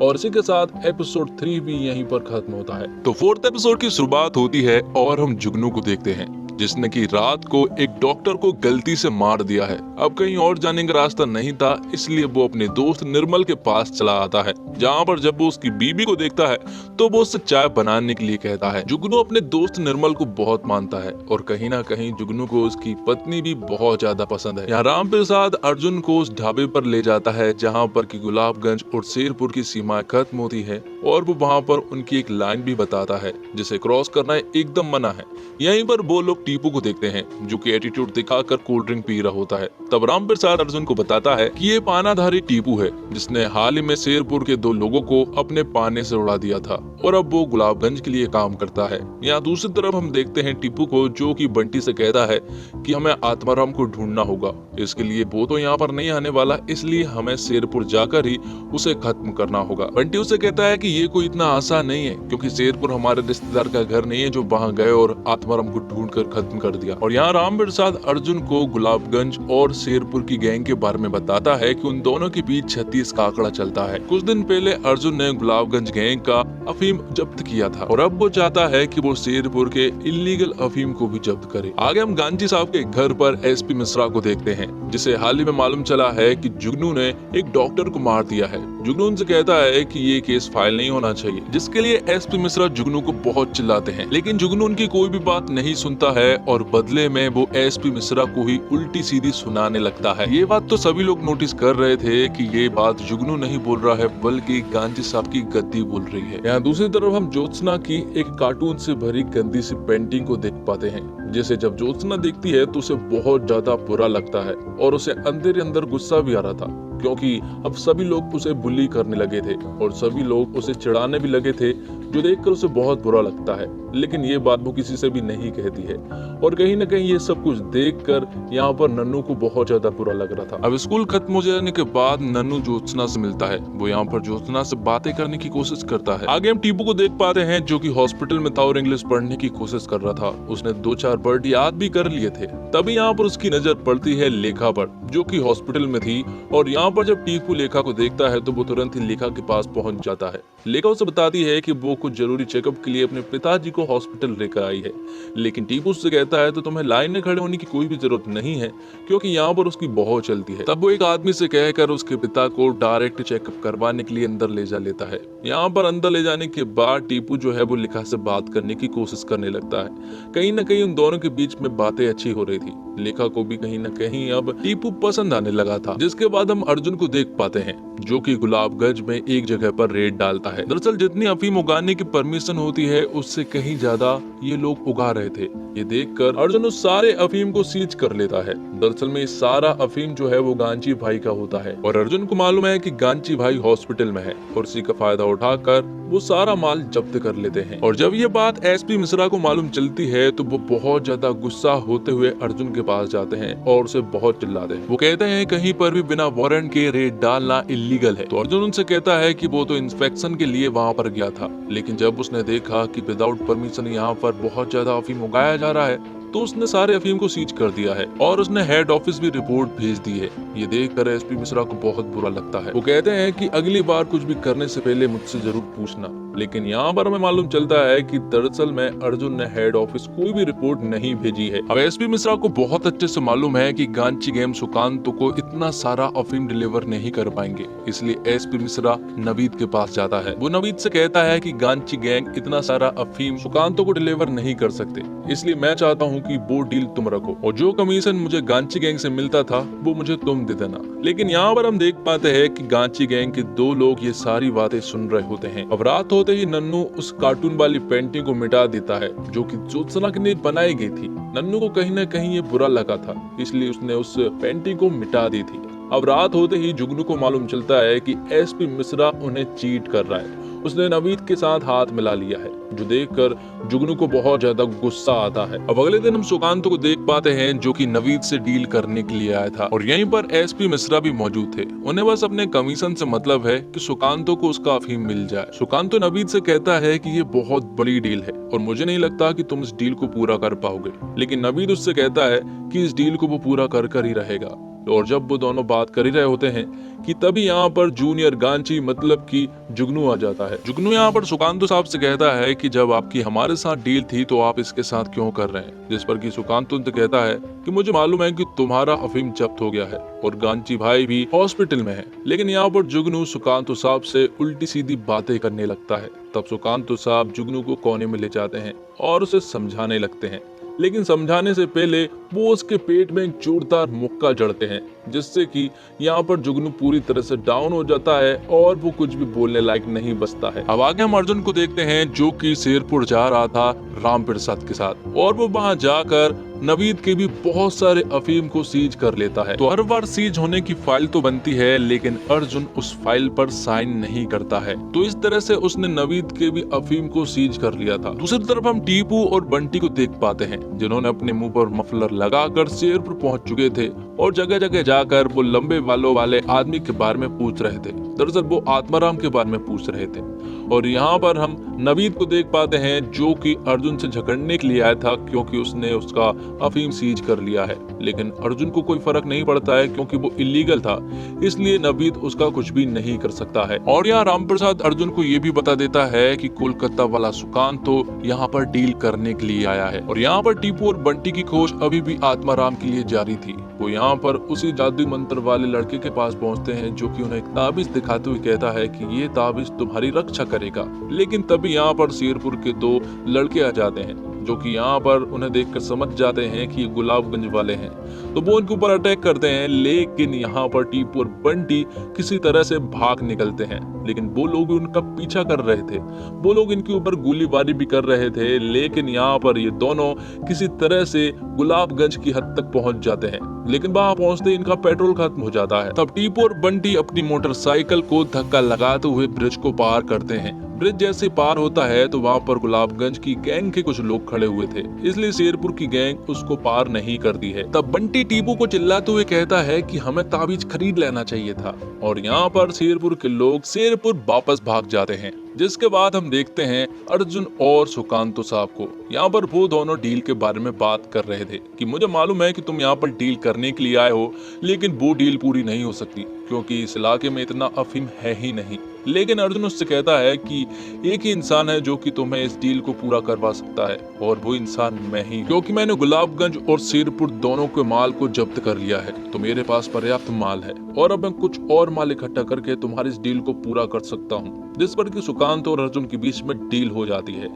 और इसी के साथ एपिसोड 3 भी यहीं पर खत्म होता है। तो 4th एपिसोड की शुरुआत होती है और हम जुगनू को देखते हैं, जिसने कि रात को एक डॉक्टर को गलती से मार दिया है। अब कहीं और जाने का रास्ता नहीं था, इसलिए वो अपने दोस्त निर्मल के पास चला आता है, जहाँ पर जब वो उसकी बीबी को देखता है तो वो उससे चाय बनाने के लिए कहता है। जुगनू अपने दोस्त निर्मल को बहुत मानता है और कहीं ना कहीं जुगनू को उसकी पत्नी भी बहुत ज्यादा पसंद है। यहाँ राम प्रसाद अर्जुन को उस ढाबे पर ले जाता है, जहाँ पर की गुलाबगंज और शेरपुर की सीमाएं खत्म होती है, और वो वहाँ पर उनकी एक लाइन भी बताता है जिसे क्रॉस करना एकदम मना है। यहीं पर वो लोग टीपू को देखते हैं, जो कि एटीट्यूड दिखाकर कोल्ड ड्रिंक पी रहा होता है। तब राम प्रसाद अर्जुन को बताता है कि ये पानाधारी टीपू है, जिसने हाल ही में शेरपुर के 2 लोगों को अपने पाने से उड़ा दिया था, और अब वो गुलाबगंज के लिए काम करता है। यहाँ दूसरी तरफ हम देखते हैं टीपू को, जो कि बंटी से कहता है कि हमें आत्माराम को ढूंढना होगा, इसके लिए वो तो यहाँ पर नहीं आने वाला, इसलिए हमें शेरपुर जाकर ही उसे खत्म करना होगा। बंटी उसे कहता है कि ये कोई इतना आसान नहीं है, क्योंकि शेरपुर हमारे रिश्तेदार का घर नहीं है जो वहाँ गए और आत्माराम को ढूंढ कर खत्म कर दिया। और यहाँ राम प्रसाद अर्जुन को गुलाबगंज और शेरपुर की गैंग के बारे में बताता है कि उन दोनों के बीच 36 का आंकड़ा चलता है। कुछ दिन पहले अर्जुन ने गुलाबगंज गैंग का अफीम जब्त किया था, और अब वो चाहता है कि वो शेरपुर के इलीगल अफीम को भी जब्त करे। आगे हम गांधी साहब के घर पर एसपी मिश्रा को देखते हैं, जिसे हाल ही में मालूम चला है कि जुगनू ने एक डॉक्टर को मार दिया है। जुगनू उनसे कहता है कि ये केस फाइल नहीं होना चाहिए, जिसके लिए एसपी मिश्रा जुगनू को बहुत चिल्लाते हैं, लेकिन जुगनू उनकी कोई भी बात नहीं सुनता है और बदले में वो एसपी मिश्रा को ही उल्टी सीधी सुनाने लगता है। ये बात तो सभी लोग नोटिस कर रहे थे कि ये बात जुगनू नहीं बोल रहा है, बल्कि गांधी साहब की गद्दी बोल रही है। यहाँ दूसरी तरफ हम ज्योत्सना की एक कार्टून से भरी गंदी सी पेंटिंग को देख पाते हैं, जिसे जब ज्योत्सना देखती है तो उसे बहुत ज्यादा बुरा लगता है और उसे अंदर ही अंदर गुस्सा भी आ रहा था, क्योंकि अब सभी लोग उसे बुली करने लगे थे और सभी लोग उसे चिढ़ाने भी लगे थे, जो देखकर उसे बहुत बुरा लगता है। लेकिन ये बात वो किसी से भी नहीं कहती है, और कहीं ना कहीं ये सब कुछ देखकर यहाँ पर नन्नू को बहुत ज्यादा बुरा लग रहा था। अब स्कूल खत्म हो जाने के बाद नन्नू ज्योत्सना से मिलता है। वो यहाँ पर ज्योत्सना से बातें करने की कोशिश करता है। आगे हम टीपू को देख पाते हैं, जो कि हॉस्पिटल में था और इंग्लिश पढ़ने की कोशिश कर रहा था। उसने 2-4 वर्ड याद भी कर लिए थे। तभी यहाँ पर उसकी नजर पड़ती है लेखा पर, जो कि हॉस्पिटल में थी, और यहाँ पर जब टीपू लेखा को देखता है तो वो तुरंत ही लेखा के पास पहुंच जाता है। लेखा उसे बताती है कि वो कुछ जरूरी चेकअप के लिए अपने पिताजी को हॉस्पिटल लेकर आई है, लेकिन टीपू उससे कहता है तो तुम्हें लाइन में खड़े होने की कोई भी जरूरत नहीं है, क्योंकि यहाँ पर उसकी बहुत चलती है। तब वो एक आदमी से कहकर उसके पिता को डायरेक्ट चेकअप करवाने के लिए अंदर ले जा लेता है। यहाँ पर अंदर ले जाने के बाद टीपू जो है वो लेखा से बात करने की कोशिश करने लगता है। कहीं ना कहीं उन दोनों के बीच में बातें अच्छी हो रही थी। लेखा को भी कहीं ना कहीं अब टीपू पसंद आने लगा था। जिसके बाद हम अर्जुन को देख पाते हैं, जो कि गुलाबगंज में एक जगह पर रेड डालता है। दरअसल जितनी अफीम उगाने की परमिशन होती है उससे कहीं ज्यादा ये लोग उगा रहे थे। ये देखकर अर्जुन उस सारे अफीम को सीज कर लेता है। दरअसल में सारा अफीम जो है वो गांची भाई का होता है और अर्जुन को मालूम है कि गांची भाई हॉस्पिटल में है और उसी का फायदा उठाकर वो सारा माल जब्त कर लेते हैं। और जब ये बात एसपी मिश्रा को मालूम चलती है तो वो बहुत ज्यादा गुस्सा होते हुए अर्जुन के पास जाते हैं और उसे बहुत चिल्लाते हैं। वो कहते हैं कहीं पर भी बिना वारंट के रेड डालना इलीगल है। तो अर्जुन उनसे कहता है कि वो तो इंस्पेक्शन के लिए वहाँ पर गया था, लेकिन जब उसने देखा कि विदाउट परमिशन यहाँ पर बहुत ज्यादा अफीम उगाया जा रहा है तो उसने सारे अफीम को सीज कर दिया है और उसने हेड ऑफिस भी रिपोर्ट भेज दी है। ये देखकर एसपी मिश्रा को बहुत बुरा लगता है। वो कहते हैं कि अगली बार कुछ भी करने से पहले मुझसे जरूर पूछना। लेकिन यहाँ पर हमें मालूम चलता है कि दरअसल में अर्जुन ने हेड ऑफिस कोई भी रिपोर्ट नहीं भेजी है। अब एसपी मिश्रा को बहुत अच्छे से मालूम है कि गांची गैंग सुकांत को इतना सारा अफीम डिलीवर नहीं कर पाएंगे, इसलिए एसपी मिश्रा नवीद के पास जाता है। वो नवीद से कहता है कि गांची गैंग इतना सारा अफीम सुकांत को डिलीवर नहीं कर सकते, इसलिए मैं चाहता हूँ कि वो डील तुम रखो और जो कमीशन मुझे गांची गैंग से मिलता था वो मुझे तुम दे देना। लेकिन यहाँ पर हम देख पाते हैं कि गांची गैंग के दो लोग ये सारी बातें सुन रहे होते हैं। अब रात होते ही नन्नू उस कार्टून वाली पेंटिंग को मिटा देता है जो कि ज्योत्सना के लिए बनाई गई थी। नन्नू को कहीं ना कहीं ये बुरा लगा था, इसलिए उसने उस पेंटिंग को मिटा दी थी। अब रात होते ही जुगनू को मालूम चलता है कि एसपी मिश्रा उन्हें चीट कर रहा है। उसने नवीद के साथ हाथ मिला लिया है, जो देखकर जुगनू को बहुत ज्यादा गुस्सा आता है। अब अगले दिन हम सुकांत को देख पाते हैं जो कि नवीद से डील करने के लिए आया था और यहीं पर एसपी मिश्रा भी मौजूद थे। उन्हें बस अपने कमीशन से मतलब है कि सुकांत को उसका अफीम मिल जाए। सुकांत नवीद से कहता है कि ये बहुत बड़ी डील है और मुझे नहीं लगता कि तुम इस डील को पूरा कर पाओगे। लेकिन नवीद उससे कहता है कि इस डील को वो पूरा कर ही रहेगा। और जब वो दोनों बात कर ही रहे होते हैं कि तभी यहाँ पर जूनियर गांची मतलब कि जुगनू आ जाता है। जुगनू यहाँ पर सुकांत साहब से कहता है कि जब आपकी हमारे साथ डील थी तो आप इसके साथ क्यों कर रहे हैं, जिस पर कि सुकांत कहता है कि मुझे मालूम है कि तुम्हारा अफीम जब्त हो गया है और गांची भाई भी हॉस्पिटल में है। लेकिन यहाँ पर जुगनू सुकांत साहब से उल्टी सीधी बातें करने लगता है। तब सुकांत साहब जुगनू को कोने में ले जाते हैं और उसे समझाने लगते हैं, लेकिन समझाने से पहले वो उसके पेट में एक जोरदार मुक्का जड़ते हैं, जिससे कि यहाँ पर जुगनू पूरी तरह से डाउन हो जाता है और वो कुछ भी बोलने लायक नहीं बचता है। अब आगे हम अर्जुन को देखते हैं जो कि शेरपुर जा रहा था राम प्रसाद के साथ और वो वहां जाकर नवीद के भी बहुत सारे अफीम को सीज कर लेता है। तो हर बार सीज होने की फाइल तो बनती है, लेकिन अर्जुन उस फाइल पर साइन नहीं करता है। तो इस तरह से उसने नवीद के भी अफीम को सीज कर लिया था। दूसरी तरफ हम टीपू और बंटी को देख पाते हैं जिन्होंने अपने मुंह पर मफलर लगाकर शेरपुर पहुंच चुके थे और जगह जगह जाकर वो लंबे बालों वाले आदमी के बारे में पूछ रहे थे। दरअसल वो आत्माराम के बारे में पूछ रहे थे। और यहाँ पर हम नवीद को देख पाते हैं जो कि अर्जुन से झगड़ने के लिए आया था क्योंकि उसने उसका अफीम सीज कर लिया है। लेकिन अर्जुन को कोई फर्क नहीं पड़ता है क्योंकि वो इलीगल था, इसलिए नवीद उसका कुछ भी नहीं कर सकता है। और यहाँ रामप्रसाद अर्जुन को ये भी बता देता है कि कोलकाता वाला सुकांत तो यहाँ पर डील करने के लिए आया है। और यहाँ पर टीपू और बंटी की खोज अभी भी आत्माराम के लिए जारी थी। वो यहाँ पर उसी जादू मंत्र वाले लड़के के पास पहुँचते हैं जो कि उन्हें एक ताबीज दिखाते हुए कहता है कि ये ताबीज तुम्हारी रक्षा करेगा। लेकिन तभी यहाँ पर शेरपुर के दो लड़के आ जाते हैं जो कि यहाँ पर उन्हें देखकर समझ जाते हैं कि ये गुलाबगंज वाले हैं, तो वो उनके ऊपर अटैक करते हैं। लेकिन यहाँ पर टीपू और बंटी किसी तरह से भाग निकलते हैं, लेकिन वो लोग उनका पीछा कर रहे थे। वो लोग इनके ऊपर गोलीबारी भी कर रहे थे, लेकिन यहाँ पर ये दोनों किसी तरह से गुलाबगंज की हद तक पहुंच जाते हैं। लेकिन वहां पहुंचते ही इनका पेट्रोल खत्म हो जाता है। तब टीपू और बंटी अपनी मोटरसाइकिल को धक्का लगाते हुए ब्रिज को पार करते हैं। ब्रिज जैसे पार होता है तो वहाँ पर गुलाबगंज की गैंग के कुछ लोग खड़े हुए थे, इसलिए शेरपुर की गैंग उसको पार नहीं करती है। तब बंटी टीपू को चिल्लाते हुए कहता है कि हमें ताबीज खरीद लेना चाहिए था। और यहाँ पर शेरपुर के लोग शेरपुर वापस भाग जाते हैं। जिसके बाद हम देखते हैं अर्जुन और सुकांत साहब को। यहाँ पर वो दोनों डील के बारे में बात कर रहे थे कि मुझे मालूम है कि तुम यहाँ पर डील करने के लिए आए हो, लेकिन वो डील पूरी नहीं हो सकती क्योंकि इस इलाके में इतना अफीम है ही नहीं। लेकिन अर्जुन उससे कहता है कि एक ही इंसान है जो कि तुम्हें इस डील को पूरा करवा सकता है और वो इंसान मैं ही, क्योंकि मैंने गुलाबगंज और शेरपुर दोनों के माल को जब्त कर लिया है। तो मेरे पास पर्याप्त माल है और अब मैं कुछ और माल इकट्ठा करके तुम्हारी इस डील को पूरा कर सकता हूँ, जिस पर कि सुकांत और अर्जुन के बीच में डील हो जाती है।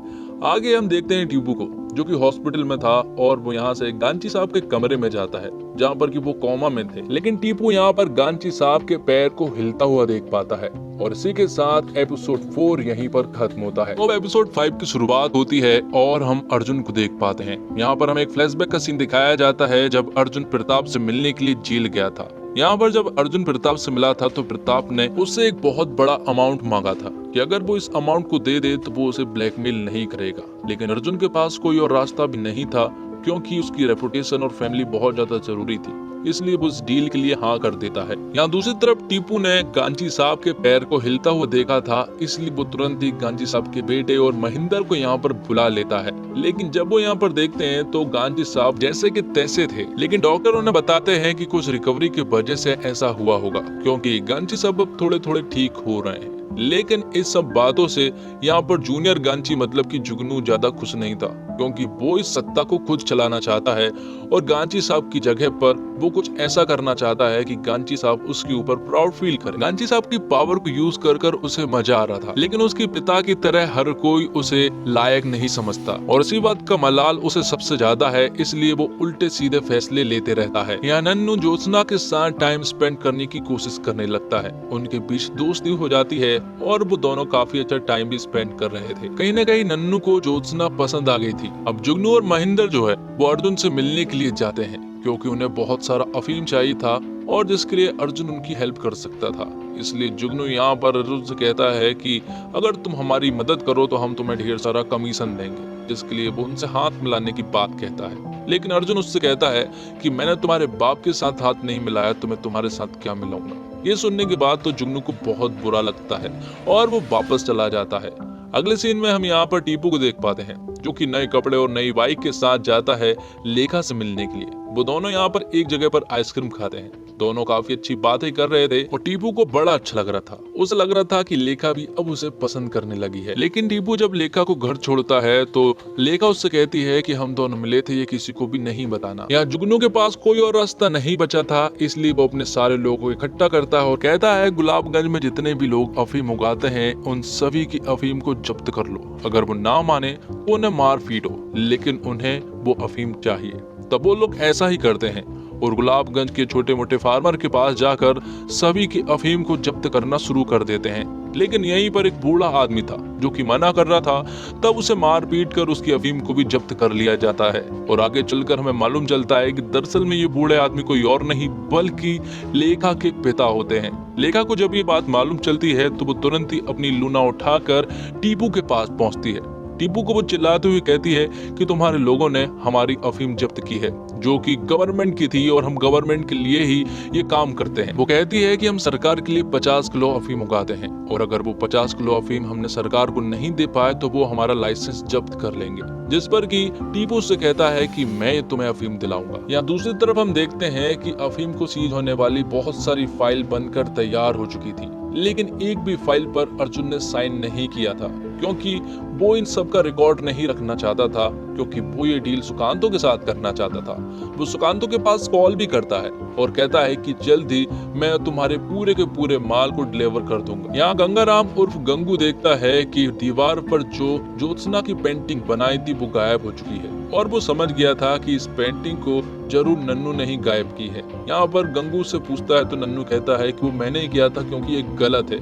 आगे हम देखते हैं टीपू को जो कि हॉस्पिटल में था, और वो यहाँ से गांची साहब के कमरे में जाता है जहाँ पर कि वो कोमा में थे। लेकिन टीपू यहाँ पर गांची साहब के पैर को हिलता हुआ देख पाता है, और इसी के साथ एपिसोड 4 यहीं पर खत्म होता है। तो एपिसोड 5 की शुरुआत होती है और हम अर्जुन को देख पाते हैं। यहाँ पर हमें एक फ्लैशबैक का सीन दिखाया जाता है जब अर्जुन प्रताप से मिलने के लिए जेल गया था। यहाँ पर जब अर्जुन प्रताप से मिला था तो प्रताप ने उससे एक बहुत बड़ा अमाउंट मांगा था कि अगर वो इस अमाउंट को दे दे तो वो उसे ब्लैकमेल नहीं करेगा। लेकिन अर्जुन के पास कोई और रास्ता भी नहीं था, क्योंकि उसकी रेपुटेशन और फैमिली बहुत ज्यादा जरूरी थी, इसलिए वो उस डील के लिए हाँ कर देता है। यहाँ दूसरी तरफ टीपू ने गांची साहब के पैर को हिलता हुआ देखा था, इसलिए वो तुरंत ही गांची साहब के बेटे और महेंद्र को यहाँ पर बुला लेता है। लेकिन जब वो यहाँ पर देखते हैं तो गांची साहब जैसे कि तैसे थे, लेकिन डॉक्टर उन्हें बताते हैं कि कुछ रिकवरी की वजह से ऐसा हुआ होगा, क्योंकि गांची साहब अब थोड़े थोड़े ठीक हो रहे हैं। लेकिन इस सब बातों से यहाँ पर जूनियर गांची मतलब कि जुगनू ज्यादा खुश नहीं था, क्योंकि वो इस सत्ता को खुद चलाना चाहता है और गांची साहब की जगह पर वो कुछ ऐसा करना चाहता है कि गांची साहब उसके ऊपर प्राउड फील करे। गांची साहब की पावर को यूज कर कर उसे मजा आ रहा था, लेकिन उसके पिता की तरह हर कोई उसे लायक नहीं समझता, और इसी बात का मलाल उसे सबसे ज्यादा है, इसलिए वो उल्टे सीधे फैसले लेते रहता है। यहाँ नन्नू ज्योत्सना के साथ टाइम स्पेंड करने की कोशिश करने लगता है। उनके बीच दोस्ती हो जाती है और वो दोनों काफी अच्छा टाइम भी स्पेंड कर रहे थे। कहीं न कहीं नन्नू को ज्योत्सना पसंद आ गई थी। अब जुगनू और महेंद्र जो है वो अर्जुन से मिलने के लिए जाते हैं, क्योंकि उन्हें बहुत सारा अफीम चाहिए था और जिसके लिए अर्जुन उनकी हेल्प कर सकता था। इसलिए जुगनू यहाँ पर अर्जुन से कहता है कि अगर तुम हमारी मदद करो तो हम तुम्हें ढेर सारा कमीशन देंगे, जिसके लिए वो उनसे हाथ मिलाने की बात कहता है। लेकिन अर्जुन उससे कहता है कि मैंने तुम्हारे बाप के साथ हाथ नहीं मिलाया तो मैं तुम्हारे साथ क्या मिलाऊंगा। ये सुनने के बाद तो जुगनू को बहुत बुरा लगता है और वो वापस चला जाता है। अगले सीन में हम यहाँ पर टीपू को देख पाते हैं, जो कि नए कपड़े और नई बाइक के साथ जाता है लेखा से मिलने के लिए। वो दोनों यहाँ पर एक जगह पर आइसक्रीम खाते हैं। दोनों काफी अच्छी बातें कर रहे थे और टीपू को बड़ा अच्छा लग रहा था। उसे लग रहा था कि लेखा भी अब उसे पसंद करने लगी है। लेकिन टीपू जब लेखा को घर छोड़ता है तो लेखा उससे कहती है कि हम दोनों मिले थे, ये किसी को भी नहीं बताना। यहाँ जुगनू के पास कोई और रास्ता नहीं बचा था, इसलिए वो अपने सारे लोगों को इकट्ठा करता है और कहता है गुलाबगंज में जितने भी लोग अफीम उगाते हैं उन सभी की अफीम को जब्त कर लो। अगर वो ना माने तो उन्हें मार पीटो, लेकिन उन्हें वो अफीम चाहिए। तब वो लोग ऐसा ही करते हैं और गुलाबगंज के छोटे मोटे फार्मर के पास जाकर सभी की अफीम को जब्त करना शुरू कर देते हैं। लेकिन यहीं पर एक बूढ़ा आदमी था जो कि मना कर रहा था, तब उसे मार पीट कर उसकी अफीम को भी जब्त कर लिया जाता है। और आगे चलकर हमें मालूम चलता है कि दरअसल में ये बूढ़े आदमी कोई और नहीं बल्कि लेखा के पिता होते हैं। लेखा को जब ये बात मालूम चलती है तो वो तुरंत ही अपनी लूना उठाकर टीपू के पास पहुंचती है। टीपू को वो चिल्लाते हुए कहती है कि तुम्हारे लोगों ने हमारी अफीम जब्त की है, जो कि गवर्नमेंट की थी और हम गवर्नमेंट के लिए ही ये काम करते हैं। वो कहती है कि हम सरकार के लिए 50 किलो अफीम उगाते हैं और अगर वो 50 किलो अफीम हमने सरकार को नहीं दे पाए तो वो हमारा लाइसेंस जब्त कर लेंगे। जिस पर कि टीपू से कहता है कि मैं तुम्हें अफीम दिलाऊंगा। यहाँ दूसरी तरफ हम देखते हैं कि अफीम को सीज होने वाली बहुत सारी फाइल बनकर तैयार हो चुकी थी, लेकिन एक भी फाइल पर अर्जुन ने साइन नहीं किया था, क्योंकि वो इन सब का रिकॉर्ड नहीं रखना चाहता था, क्योंकि वो ये डील सुकांतो के साथ करना चाहता था। वो सुकांतो के पास कॉल भी करता है और कहता है कि जल्द ही मैं तुम्हारे पूरे के पूरे माल को डिलीवर कर दूंगा। यहाँ गंगाराम उर्फ गंगू देखता है कि दीवार पर जो ज्योत्सना की पेंटिंग बनाई थी वो गायब हो चुकी है और वो समझ गया था कि इस पेंटिंग को जरूर नन्नू ने ही गायब की है। यहाँ पर गंगू से पूछता है तो नन्नू कहता है कि वो मैंने ही किया था क्योंकि ये गलत है।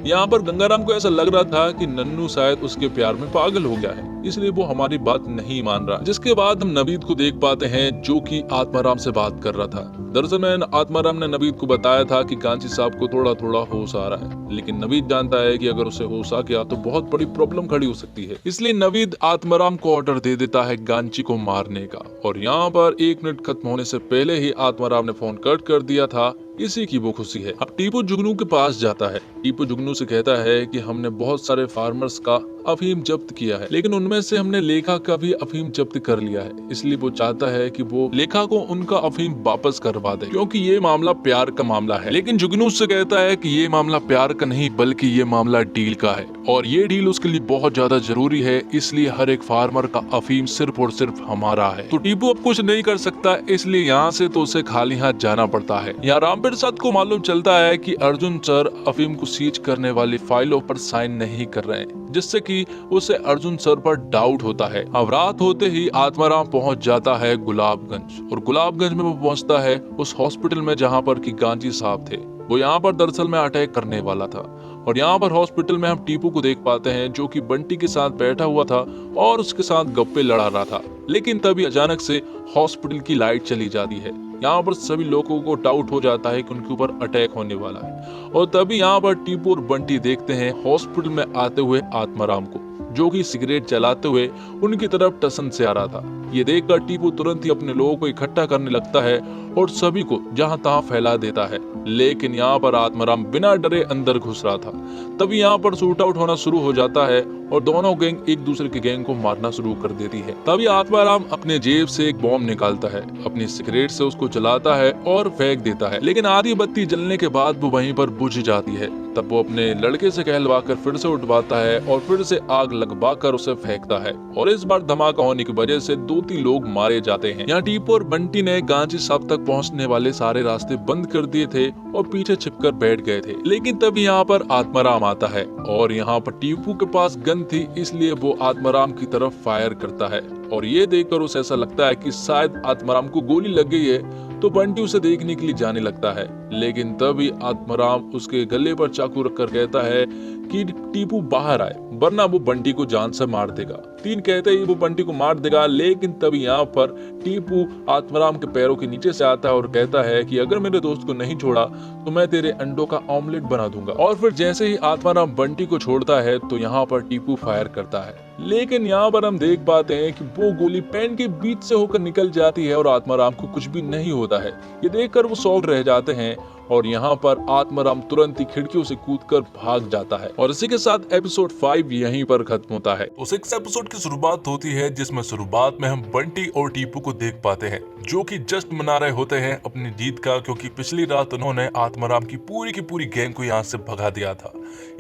यहाँ पर गंगाराम को ऐसा लग रहा था कि नन्नू शायद उसके प्यार में पागल हो गया है, इसलिए वो हमारी बात नहीं मान रहा। जिसके बाद हम नवीद को देख पाते हैं जो कि आत्माराम से बात कर रहा था। दरअसल में आत्माराम ने नवीद को बताया था कि गांची साहब को थोड़ा थोड़ा होश आ रहा है, लेकिन नवीद जानता है कि अगर उसे होश आ गया तो बहुत बड़ी प्रॉब्लम खड़ी हो सकती है। इसलिए नवीद आत्माराम को ऑर्डर दे देता है गांची को मारने का। और यहाँ पर 1 मिनट खत्म होने से पहले ही आत्माराम ने फोन कट कर दिया था, इसी की वो खुशी है। अब टीपू जुगनू के पास जाता है। टीपू जुगनू से कहता है कि हमने बहुत सारे फार्मर्स का अफीम जब्त किया है, लेकिन उनमें से हमने लेखा का भी अफीम जब्त कर लिया है, इसलिए वो चाहता है कि वो लेखा को उनका अफीम वापस करवा दे, क्योंकि ये मामला प्यार का मामला है। लेकिन जुगनू से कहता है कि ये मामला प्यार का नहीं बल्कि ये मामला डील का है और ये डील उसके लिए बहुत ज्यादा जरूरी है, इसलिए हर एक फार्मर का अफीम सिर्फ और सिर्फ हमारा है। तो टीपू अब कुछ नहीं कर सकता, इसलिए यहाँ से तो उसे खाली हाथ जाना पड़ता है। यहाँ राम प्रसाद को मालूम चलता है कि अर्जुन सर अफीम को सीज करने वाली फाइलों पर साइन नहीं कर रहे हैं, जिससे कि उसे अर्जुन सर पर डाउट होता है। अब रात होते ही आत्माराम पहुंच जाता है गुलाबगंज, और गुलाबगंज में वो पहुंचता है उस हॉस्पिटल में जहां पर कि गांधी साहब थे। वो यहाँ पर दरअसल में अटैक करने वाला था, और यहाँ पर हॉस्पिटल में हम टीपू को देख पाते हैं जो कि बंटी के साथ बैठा हुआ था और उसके साथ गप्पे लड़ा रहा था। लेकिन तभी अचानक से हॉस्पिटल की लाइट चली जाती है। यहाँ पर सभी लोगों को डाउट हो जाता है कि उनके ऊपर अटैक होने वाला है, और तभी यहाँ पर टीपू और बंटी देखते हैं हॉस्पिटल में आते हुए आत्माराम को, जो कि सिगरेट जलाते हुए उनकी तरफ टसन से आ रहा था। ये देखकर टीपू तुरंत ही अपने लोगों को इकट्ठा करने लगता है और सभी को जहां तहां फैला देता है। लेकिन यहाँ पर आत्माराम बिना डरे अंदर घुस रहा था। तभी यहाँ पर शूट आउट होना शुरू हो जाता है और दोनों गैंग एक दूसरे के गैंग को मारना शुरू कर देती है। तभी आत्माराम अपने जेब से एक बॉम्ब निकालता है, अपनी सिगरेट से उसको जलाता है और फेंक देता है। लेकिन आधी बत्ती जलने के बाद वो वहीं पर बुझ जाती है। तब वो अपने लड़के से कहलवाकर फिर से उठवाता है और फिर से आग लगवाकर उसे फेंकता है, और इस बार धमाका होने की वजह से 2-3 लोग मारे जाते हैं। यहाँ टीपू और बंटी ने गांधी साहब तक पहुंचने वाले सारे रास्ते बंद कर दिए थे और पीछे छिपकर बैठ गए थे। लेकिन तभी यहाँ पर आत्माराम आता है, और यहाँ पर टीपू के पास गन थी, इसलिए वो आत्माराम की तरफ फायर करता है। और ये देखकर उसे ऐसा लगता है कि शायद आत्माराम को गोली लग गई है, तो बंटी उसे देखने के लिए जाने लगता है। लेकिन तभी आत्माराम उसके गले पर चाकू रखकर कहता है कि टीपू बाहर आए, वरना वो बंटी को जान से मार देगा। 3 कहते ही वो बंटी को मार देगा। लेकिन तभी यहाँ पर टीपू आत्माराम के पैरों के नीचे से आता है और कहता है कि अगर मेरे दोस्त को नहीं छोड़ा तो मैं तेरे अंडों का ऑमलेट बना दूंगा। और फिर जैसे ही आत्माराम बंटी को छोड़ता है तो यहाँ पर टीपू फायर करता है। लेकिन यहाँ पर हम देख पाते हैं कि वो गोली पैंट के बीच से होकर निकल जाती है और आत्माराम को कुछ भी नहीं होता है। ये देखकर वो शॉक रह जाते हैं, और यहाँ पर आत्माराम तुरंत ही खिड़कियों से कूदकर भाग जाता है। और इसी के साथ एपिसोड 5 यहीं पर खत्म होता है। तो 6 एपिसोड की शुरुआत होती है, जिसमें शुरुआत में हम बंटी और टीपू को देख पाते हैं जो कि जस्ट मना रहे होते हैं अपनी जीत का, क्योंकि पिछली रात उन्होंने आत्माराम की पूरी गैंग को यहाँ से भगा दिया था।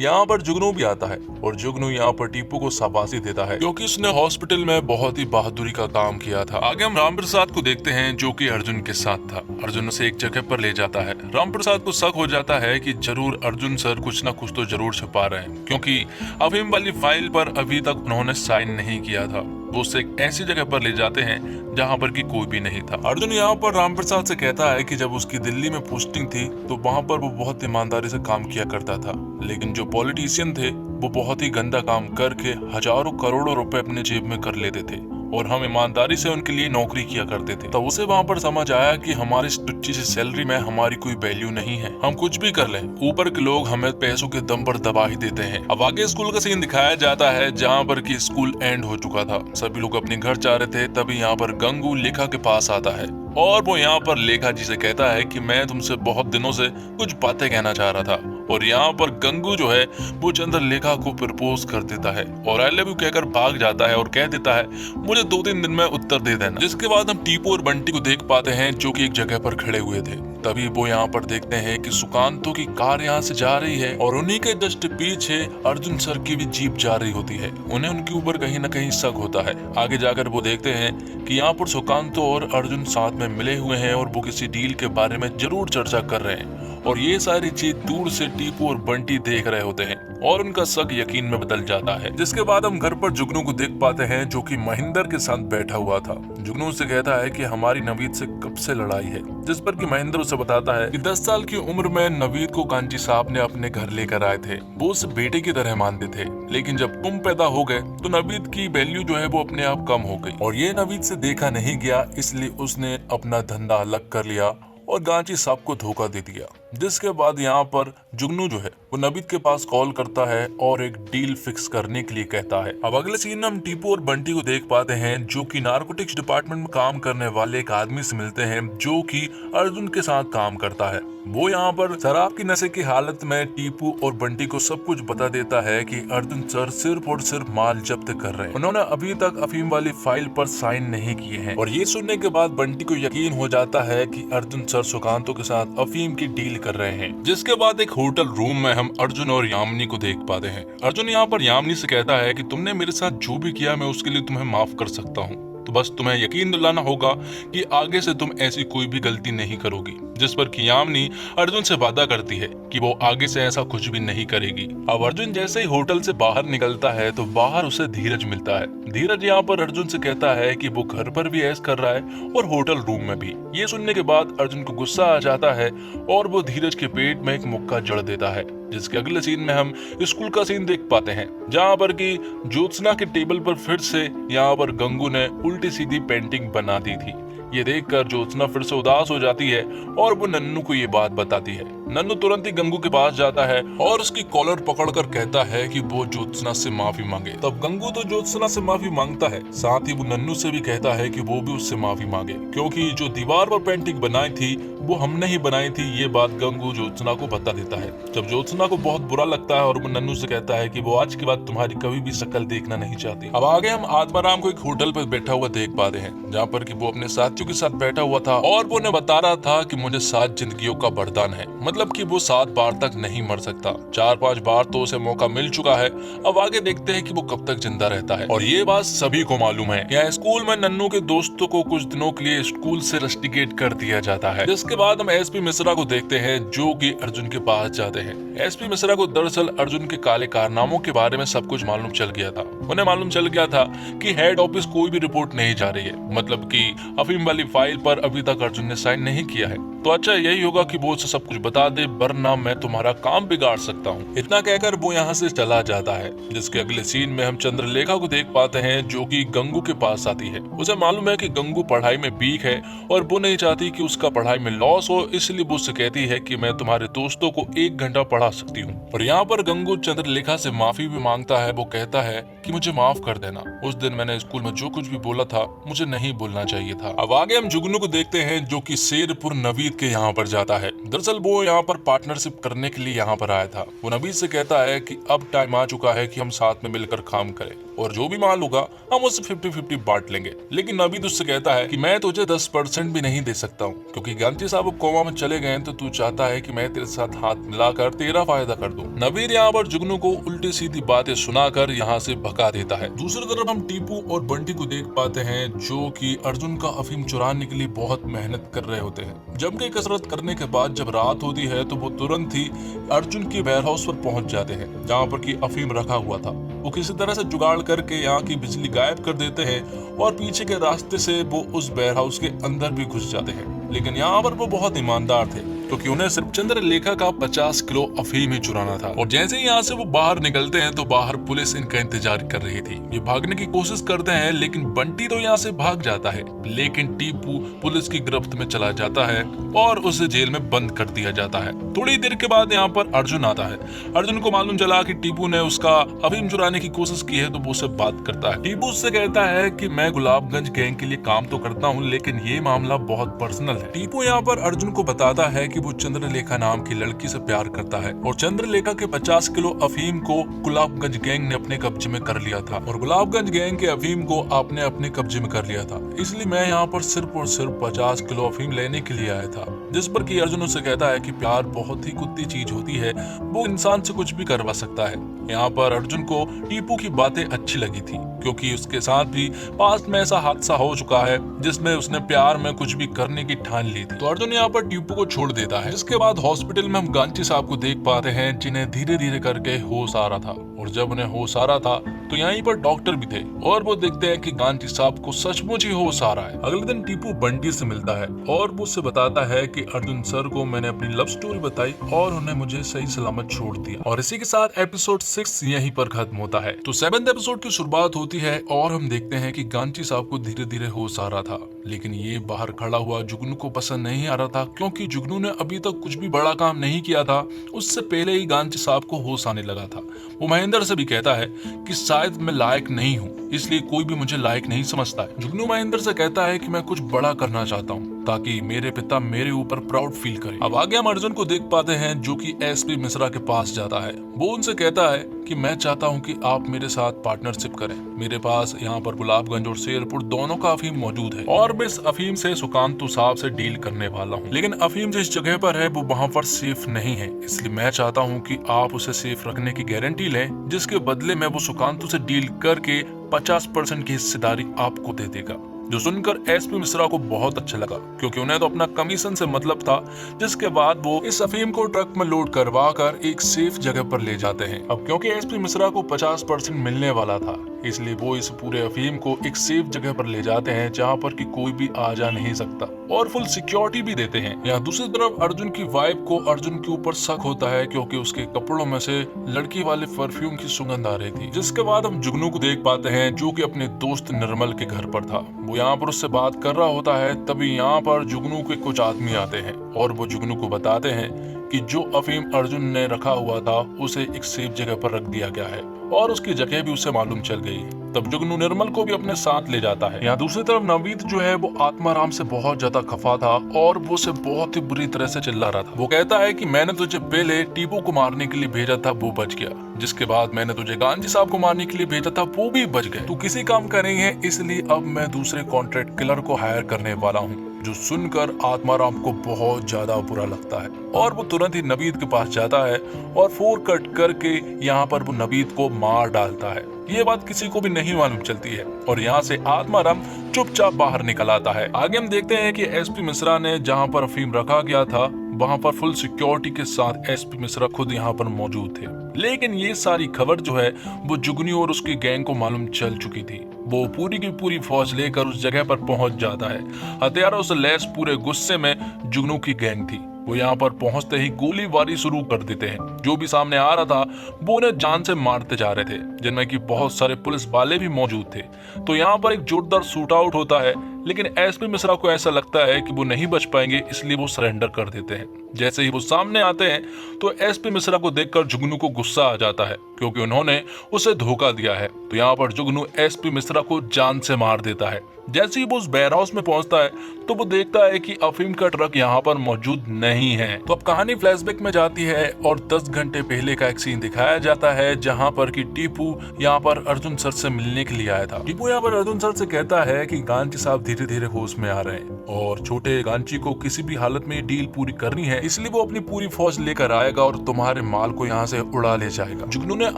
यहाँ पर जुगनू भी आता है, और जुगनू यहाँ पर टीपू को शाबाशी देता है क्योंकि उसने हॉस्पिटल में बहुत ही बहादुरी का काम किया था। आगे हम रामप्रसाद को देखते हैं जो कि अर्जुन के साथ था। अर्जुन उसे एक जगह पर ले जाता है। रामप्रसाद को शक हो जाता है कि जरूर अर्जुन सर कुछ ना कुछ तो जरूर छुपा रहे हैं, क्योंकि अफीम वाली फाइल पर अभी तक उन्होंने साइन नहीं किया था। वो उसे एक ऐसी जगह पर ले जाते हैं जहाँ पर कि कोई भी नहीं था। अर्जुन यहाँ पर रामप्रसाद से कहता है कि जब उसकी दिल्ली में पोस्टिंग थी तो वहाँ पर वो बहुत ईमानदारी से काम किया करता था, लेकिन जो पॉलिटिशियन थे वो बहुत ही गंदा काम करके हजारों करोड़ों रुपए अपने जेब में कर लेते थे, और हम ईमानदारी से उनके लिए नौकरी किया करते थे। तो उसे वहाँ पर समझ आया कि हमारी टुच्ची सी सैलरी में हमारी कोई वैल्यू नहीं है, हम कुछ भी कर लें, ऊपर के लोग हमें पैसों के दम पर दबा ही देते हैं। अब आगे स्कूल का सीन दिखाया जाता है जहाँ पर कि स्कूल एंड हो चुका था, सभी लोग अपने घर जा रहे थे। तभी यहाँ पर गंगू लेखा के पास आता है, और वो यहाँ पर लेखा जी से कहता है कि मैं तुमसे बहुत दिनों से कुछ बातें कहना चाह रहा था। और यहाँ पर गंगू जो है वो चंद्रलेखा को प्रपोज कर देता है और आई लव यू कहकर भाग जाता है और कह देता है मुझे 2-3 दिन में उत्तर दे देना। जिसके बाद हम टीपू और बंटी को देख पाते हैं जो कि एक जगह पर खड़े हुए थे। तभी वो यहाँ पर देखते हैं कि सुकांतो की कार यहाँ से जा रही है, और उन्हीं के जस्ट पीछे अर्जुन सर की भी जीप जा रही होती है। उन्हें उनके ऊपर कहीं न कहीं शक होता है। आगे जाकर वो देखते हैं कि यहाँ पर सुकांतो और अर्जुन साथ में मिले हुए हैं और वो किसी डील के बारे में जरूर चर्चा कर रहे हैं, और ये सारी चीज दूर से टीपू और बंटी देख रहे होते हैं और उनका शक यकीन में बदल जाता है। जिसके बाद हम घर पर जुगनू को देख पाते हैं जो कि महेंद्र के साथ बैठा हुआ था। जुगनू से कहता है कि हमारी नवीद से कब से लड़ाई है, जिस पर कि महेंद्र उसे बताता है कि 10 साल की उम्र में नवीद को कांची साहब ने अपने घर लेकर आए थे। वो उसे बेटे की तरह मानते थे, लेकिन जब तुम पैदा हो गए तो नवीद की वैल्यू जो है वो अपने आप कम हो गई, और ये नवीद से देखा नहीं गया, इसलिए उसने अपना धंधा अलग कर लिया और गांची साहब को धोखा दे दिया। जिसके बाद यहाँ पर जुगनू जो है वो नवीद के पास कॉल करता है और एक डील फिक्स करने के लिए कहता है। अब अगले सीन में हम टीपू और बंटी को देख पाते हैं जो कि नारकोटिक्स डिपार्टमेंट में काम करने वाले एक आदमी से मिलते हैं जो कि अर्जुन के साथ काम करता है। वो यहाँ पर शराब की नशे की हालत में टीपू और बंटी को सब कुछ बता देता है कि अर्जुन सर सिर्फ और सिर्फ माल जब्त कर रहे हैं, उन्होंने अभी तक अफीम वाली फाइल पर साइन नहीं किए हैं। और ये सुनने के बाद बंटी को यकीन हो जाता है कि अर्जुन सर सुकांतो के साथ अफीम की डील कर रहे हैं। जिसके बाद एक होटल रूम में हम अर्जुन और यामिनी को देख पाते हैं। अर्जुन यहाँ पर यामिनी से कहता है कि तुमने मेरे साथ जो भी किया मैं उसके लिए तुम्हें माफ कर सकता हूँ, तो बस तुम्हें यकीन दिलाना होगा कि आगे से तुम ऐसी कोई भी गलती नहीं करोगी। जिस पर कि यामिनी अर्जुन से वादा करती है कि वो आगे से ऐसा कुछ भी नहीं करेगी। अब अर्जुन जैसे ही होटल से बाहर निकलता है तो बाहर उसे धीरज मिलता है। धीरज यहाँ पर अर्जुन से कहता है कि वो घर पर भी ऐश कर रहा है और होटल रूम में भी। ये सुनने के बाद अर्जुन को गुस्सा आ जाता है और वो धीरज के पेट में एक मुक्का जड़ देता है, जिसके अगले सीन में हम स्कूल का सीन देख पाते हैं, जहाँ पर कि ज्योत्सना के टेबल पर फिर से यहाँ पर गंगू ने उल्टी सीधी पेंटिंग बना दी थी। ये देखकर ज्योत्सना फिर से उदास हो जाती है और वो नन्नू को ये बात बताती है। नन्नू तुरंत ही गंगू के पास जाता है और उसकी कॉलर पकड़कर कहता है कि वो ज्योत्सना से माफी मांगे। तब गंगू तो ज्योत्सना से माफी मांगता है, साथ ही वो नन्नू से भी कहता है कि वो भी उससे माफी मांगे, क्योंकि जो दीवार पर पेंटिंग बनाई थी वो हमने ही बनाई थी। ये बात गंगू ज्योत्सना को बता देता है। जब ज्योत्सना को बहुत बुरा लगता है और वो नन्नू से कहता है कि वो आज के बाद तुम्हारी कभी भी शक्ल देखना नहीं चाहती। अब आगे हम आत्माराम को एक होटल पर बैठा हुआ देख पाते हैं, जहाँ पर कि वो अपने साथियों के साथ बैठा हुआ था और वो उन्हें बता रहा था कि मुझे 7 जिंदगियों का वरदान है, मतलब कि वो 7 बार तक नहीं मर सकता। 4-5 बार तो उसे मौका मिल चुका है, अब आगे देखते हैं कि वो कब तक जिंदा रहता है। और ये बात सभी को मालूम है। यहाँ स्कूल में नन्नू के दोस्तों को कुछ दिनों के लिए स्कूल से रस्टिकेट कर दिया जाता है। जिसके बाद हम एसपी मिश्रा को देखते हैं, जो कि अर्जुन के पास जाते हैं। एसपी मिश्रा को दरअसल अर्जुन के काले कारनामों के बारे में सब कुछ मालूम चल गया था। उन्हें मालूम चल गया था कि हेड ऑफिस कोई भी रिपोर्ट नहीं जा रही है, मतलब कि अफीम वाली फाइल पर अभी तक अर्जुन ने साइन नहीं किया है। तो अच्छा यही होगा कि वो उसे सब कुछ बता दे, वरना मैं तुम्हारा काम बिगाड़ सकता हूँ। इतना कहकर वो यहाँ से चला जाता है। जिसके अगले सीन में हम चंद्रलेखा को देख पाते हैं, जो कि गंगू के पास आती है। उसे मालूम है कि गंगू पढ़ाई में वीक है और वो नहीं चाहती कि उसका पढ़ाई में लॉस हो, इसलिए वो उससे कहती है कि मैं तुम्हारे दोस्तों को 1 घंटा पढ़ा सकती हूँ। और यहाँ पर गंगू चंद्रलेखा से माफी भी मांगता है। वो कहता है कि मुझे माफ कर देना, उस दिन मैंने स्कूल में जो कुछ भी बोला था मुझे नहीं बोलना चाहिए था। अब आगे हम जुगनू को देखते हैं, जो कि शेरपुर नवीद के यहाँ पर जाता है। दरअसल वो यहाँ पर पार्टनरशिप करने के लिए यहाँ पर आया था। वो नवीद से कहता है कि अब टाइम आ चुका है कि हम साथ में मिलकर काम करें और जो भी माल होगा हम उससे 50-50 बांट लेंगे। लेकिन नवीद उससे कहता है कि मैं तुझे 10% भी नहीं दे सकता हूँ, क्योंकि गांधी साहब कोमा में चले गए तो तू चाहता है कि मैं तेरे साथ हाथ मिलाकर तेरा फायदा कर दूं। नवीद यहाँ पर जुगनू को उल्टी सीधी बातें सुनाकर यहाँ से भगा देता है। दूसरी तरफ हम टीपू और बंटी को देख पाते हैं, जो कि अर्जुन का अफीम चुराने के लिए बहुत मेहनत कर रहे होते हैं। जम के कसरत करने के बाद जब रात होती है तो वो तुरंत ही अर्जुन के वेयर हाउस पर पहुंच जाते हैं, जहाँ पर की अफीम रखा हुआ था। वो किसी तरह से जुगाड़ करके यहाँ की बिजली गायब कर देते हैं और पीछे के रास्ते से वो उस वेयर हाउस के अंदर भी घुस जाते हैं। लेकिन यहाँ पर वो बहुत ईमानदार थे, क्योंकि उन्हें सिर्फ चंद्रलेखा का 50 किलो अफीम ही चुराना था। और जैसे ही यहाँ से वो बाहर निकलते हैं तो बाहर पुलिस इनका इंतजार कर रही थी। ये भागने की कोशिश करते हैं, लेकिन बंटी तो यहाँ से भाग जाता है, लेकिन टीपू पुलिस की गिरफ्त में चला जाता है और उसे जेल में बंद कर दिया जाता है। थोड़ी देर के बाद यहाँ पर अर्जुन आता है। अर्जुन को मालूम चला कि टीपू ने उसका अफीम चुराने की कोशिश की है, तो वो उससे बात करता है। टीपू उससे कहता है कि मैं गुलाबगंज गैंग के लिए काम तो करता हूँ, लेकिन ये मामला बहुत पर्सनल है। टीपू यहाँ पर अर्जुन को बताता है कि वो चंद्रलेखा नाम की लड़की से प्यार करता है और चंद्रलेखा के 50 किलो अफीम को गुलाबगंज गैंग ने अपने कब्जे में कर लिया था और गुलाबगंज गैंग के अफीम को आपने अपने कब्जे में कर लिया था। इसलिए मैं यहाँ पर सिर्फ और सिर्फ 50 किलो अफीम लेने के लिए आया था। जिस पर कि अर्जुन उससे कहता है कि प्यार बहुत ही कुत्ती चीज होती है, वो इंसान से कुछ भी करवा सकता है। यहाँ पर अर्जुन को टीपू की बातें अच्छी लगी थी, क्योंकि उसके साथ भी पास्ट में ऐसा हादसा हो चुका है जिसमें उसने प्यार में कुछ भी करने की ठान ली थी। तो अर्जुन यहाँ पर टीपू को छोड़ देता है। इसके बाद हॉस्पिटल में हम गांची साहब को देख पाते हैं, जिन्हें धीरे धीरे करके होश आ रहा था। और जब उन्हें होश आ रहा था तो यहीं पर डॉक्टर भी थे और वो देखते हैं कि गांधी साहब को सचमुच ही होश आ रहा है। अगले दिन टीपू बंटी से मिलता है और वो उससे बताता है कि अर्जुन सर को मैंने अपनी लव स्टोरी बताई और उन्हें मुझे सही सलामत छोड़ दिया। और इसी के साथ एपिसोड 6 यहीं पर खत्म होता है। तो 7th एपिसोड की शुरुआत होती है और हम देखते हैं कि गांधी साहब को धीरे धीरे होश आ रहा था, लेकिन ये बाहर खड़ा हुआ जुगनू को पसंद नहीं आ रहा था, क्योंकि जुगनू ने अभी तक कुछ भी बड़ा काम नहीं किया था। उससे पहले ही गांधी साहब को होश आने लगा था। वो महेंद्र से भी कहता है कि शायद मैं लायक नहीं हूँ, इसलिए कोई भी मुझे लायक नहीं समझता है। जुगनू महेंद्र से कहता है कि मैं कुछ बड़ा करना चाहता हूँ ताकि मेरे पिता मेरे ऊपर प्राउड फील करें। अब आगे हम अर्जुन को देख पाते हैं, जो कि एसपी मिश्रा के पास जाता है। वो उनसे कहता है कि मैं चाहता हूं कि आप मेरे साथ पार्टनरशिप करें। मेरे पास यहाँ पर गुलाबगंज और शेरपुर दोनों का अफीम मौजूद है और मैं इस अफीम से सुकांतु साहब से डील करने वाला हूँ। लेकिन अफीम जिस जगह पर है वो वहाँ पर सेफ नहीं है, इसलिए मैं चाहता हूँ कि आप उसे सेफ रखने की गारंटी लें, जिसके बदले में वो सुकांतु से डील करके 50% की हिस्सेदारी आपको दे देगा। जो सुनकर एसपी मिश्रा को बहुत अच्छा लगा, क्योंकि उन्हें तो अपना कमीशन से मतलब था। जिसके बाद वो इस अफीम को ट्रक में लोड करवा कर एक सेफ जगह पर ले जाते हैं। अब क्योंकि एसपी मिश्रा को 50% मिलने वाला था, इसलिए वो इस पूरे अफीम को एक सेफ जगह पर ले जाते हैं जहाँ पर कि कोई भी आ जा नहीं सकता, और फुल सिक्योरिटी भी देते हैं। यहाँ दूसरी तरफ अर्जुन की वाइफ को अर्जुन के ऊपर शक होता है, क्योंकि उसके कपड़ों में से लड़की वाले परफ्यूम की सुगंध आ रही थी। जिसके बाद हम जुगनू को देख पाते हैं, जो कि अपने दोस्त निर्मल के घर पर था। वो यहाँ पर उससे बात कर रहा होता है, तभी यहाँ पर जुगनू के कुछ आदमी आते हैं और वो जुगनू को बताते हैं कि जो अफीम अर्जुन ने रखा हुआ था उसे एक सेफ जगह पर रख दिया गया है, और उसकी जगह भी उसे मालूम चल गई। तब जुगनू निर्मल को भी अपने साथ ले जाता है। यहाँ दूसरी तरफ नवीद जो है वो आत्माराम से बहुत ज्यादा खफा था और वो उसे बहुत ही बुरी तरह से चिल्ला रहा था। वो कहता है कि मैंने तुझे पहले टीपू को मारने के लिए भेजा था, वो बच गया। जिसके बाद मैंने तुझे गांधी साहब को मारने के लिए भेजा था, वो भी बच गए। तू किसी काम का नहीं है, इसलिए अब मैं दूसरे कॉन्ट्रैक्ट किलर को हायर करने वाला हूँ। जो सुनकर आत्माराम को बहुत ज्यादा बुरा लगता है और वो तुरंत ही नवीद के पास जाता है और 4 कट करके यहाँ पर वो नवीद को मार डालता है। ये बात किसी को भी नहीं मालूम चलती है और यहाँ से आत्माराम चुपचाप बाहर निकल आता है। आगे हम देखते हैं कि एसपी मिश्रा ने जहाँ पर अफीम रखा गया था वहाँ पर फुल सिक्योरिटी के साथ एसपी मिश्रा खुद यहाँ पर मौजूद थे। लेकिन ये सारी खबर जो है वो जुगनू और उसकी गैंग को मालूम चल चुकी थी। वो पूरी की पूरी फौज लेकर उस जगह पर पहुंच जाता है। हथियारों से लैस पूरे गुस्से में जुगनू की गैंग थी। वो यहाँ पर पहुंचते ही गोलीबारी शुरू कर देते हैं। जो भी सामने आ रहा था वो उन्हें जान से मारते जा रहे थे, जिनमें कि बहुत सारे पुलिस वाले भी मौजूद थे। तो यहाँ पर एक जोरदार शूट आउट होता है, लेकिन एसपी मिश्रा को ऐसा लगता है कि वो नहीं बच पाएंगे, इसलिए वो सरेंडर कर देते हैं। जैसे ही वो सामने आते हैं तो एसपी मिश्रा को देखकर जुगनू को गुस्सा आ जाता है, क्योंकि उन्होंने उसे धोखा दिया है। तो यहाँ पर जुगनू एसपी मिश्रा को जान से मार देता है। जैसे ही वो उस वेयर हाउस में पहुंचता है तो वो देखता है कि अफीम का ट्रक यहाँ पर मौजूद नहीं है। तो अब कहानी फ्लैशबैक में जाती है और 10 घंटे पहले का एक सीन दिखाया जाता है, जहाँ पर कि टीपू यहाँ पर अर्जुन सर से मिलने के लिए आया था। टीपू यहाँ पर अर्जुन सर से कहता है कि गांची साहब धीरे धीरे होश में आ रहे हैं और छोटे गांची को किसी भी हालत में डील पूरी करनी है, इसलिए वो अपनी पूरी फौज लेकर आएगा और तुम्हारे माल को यहाँ से उड़ा ले जाएगा। जुगनू ने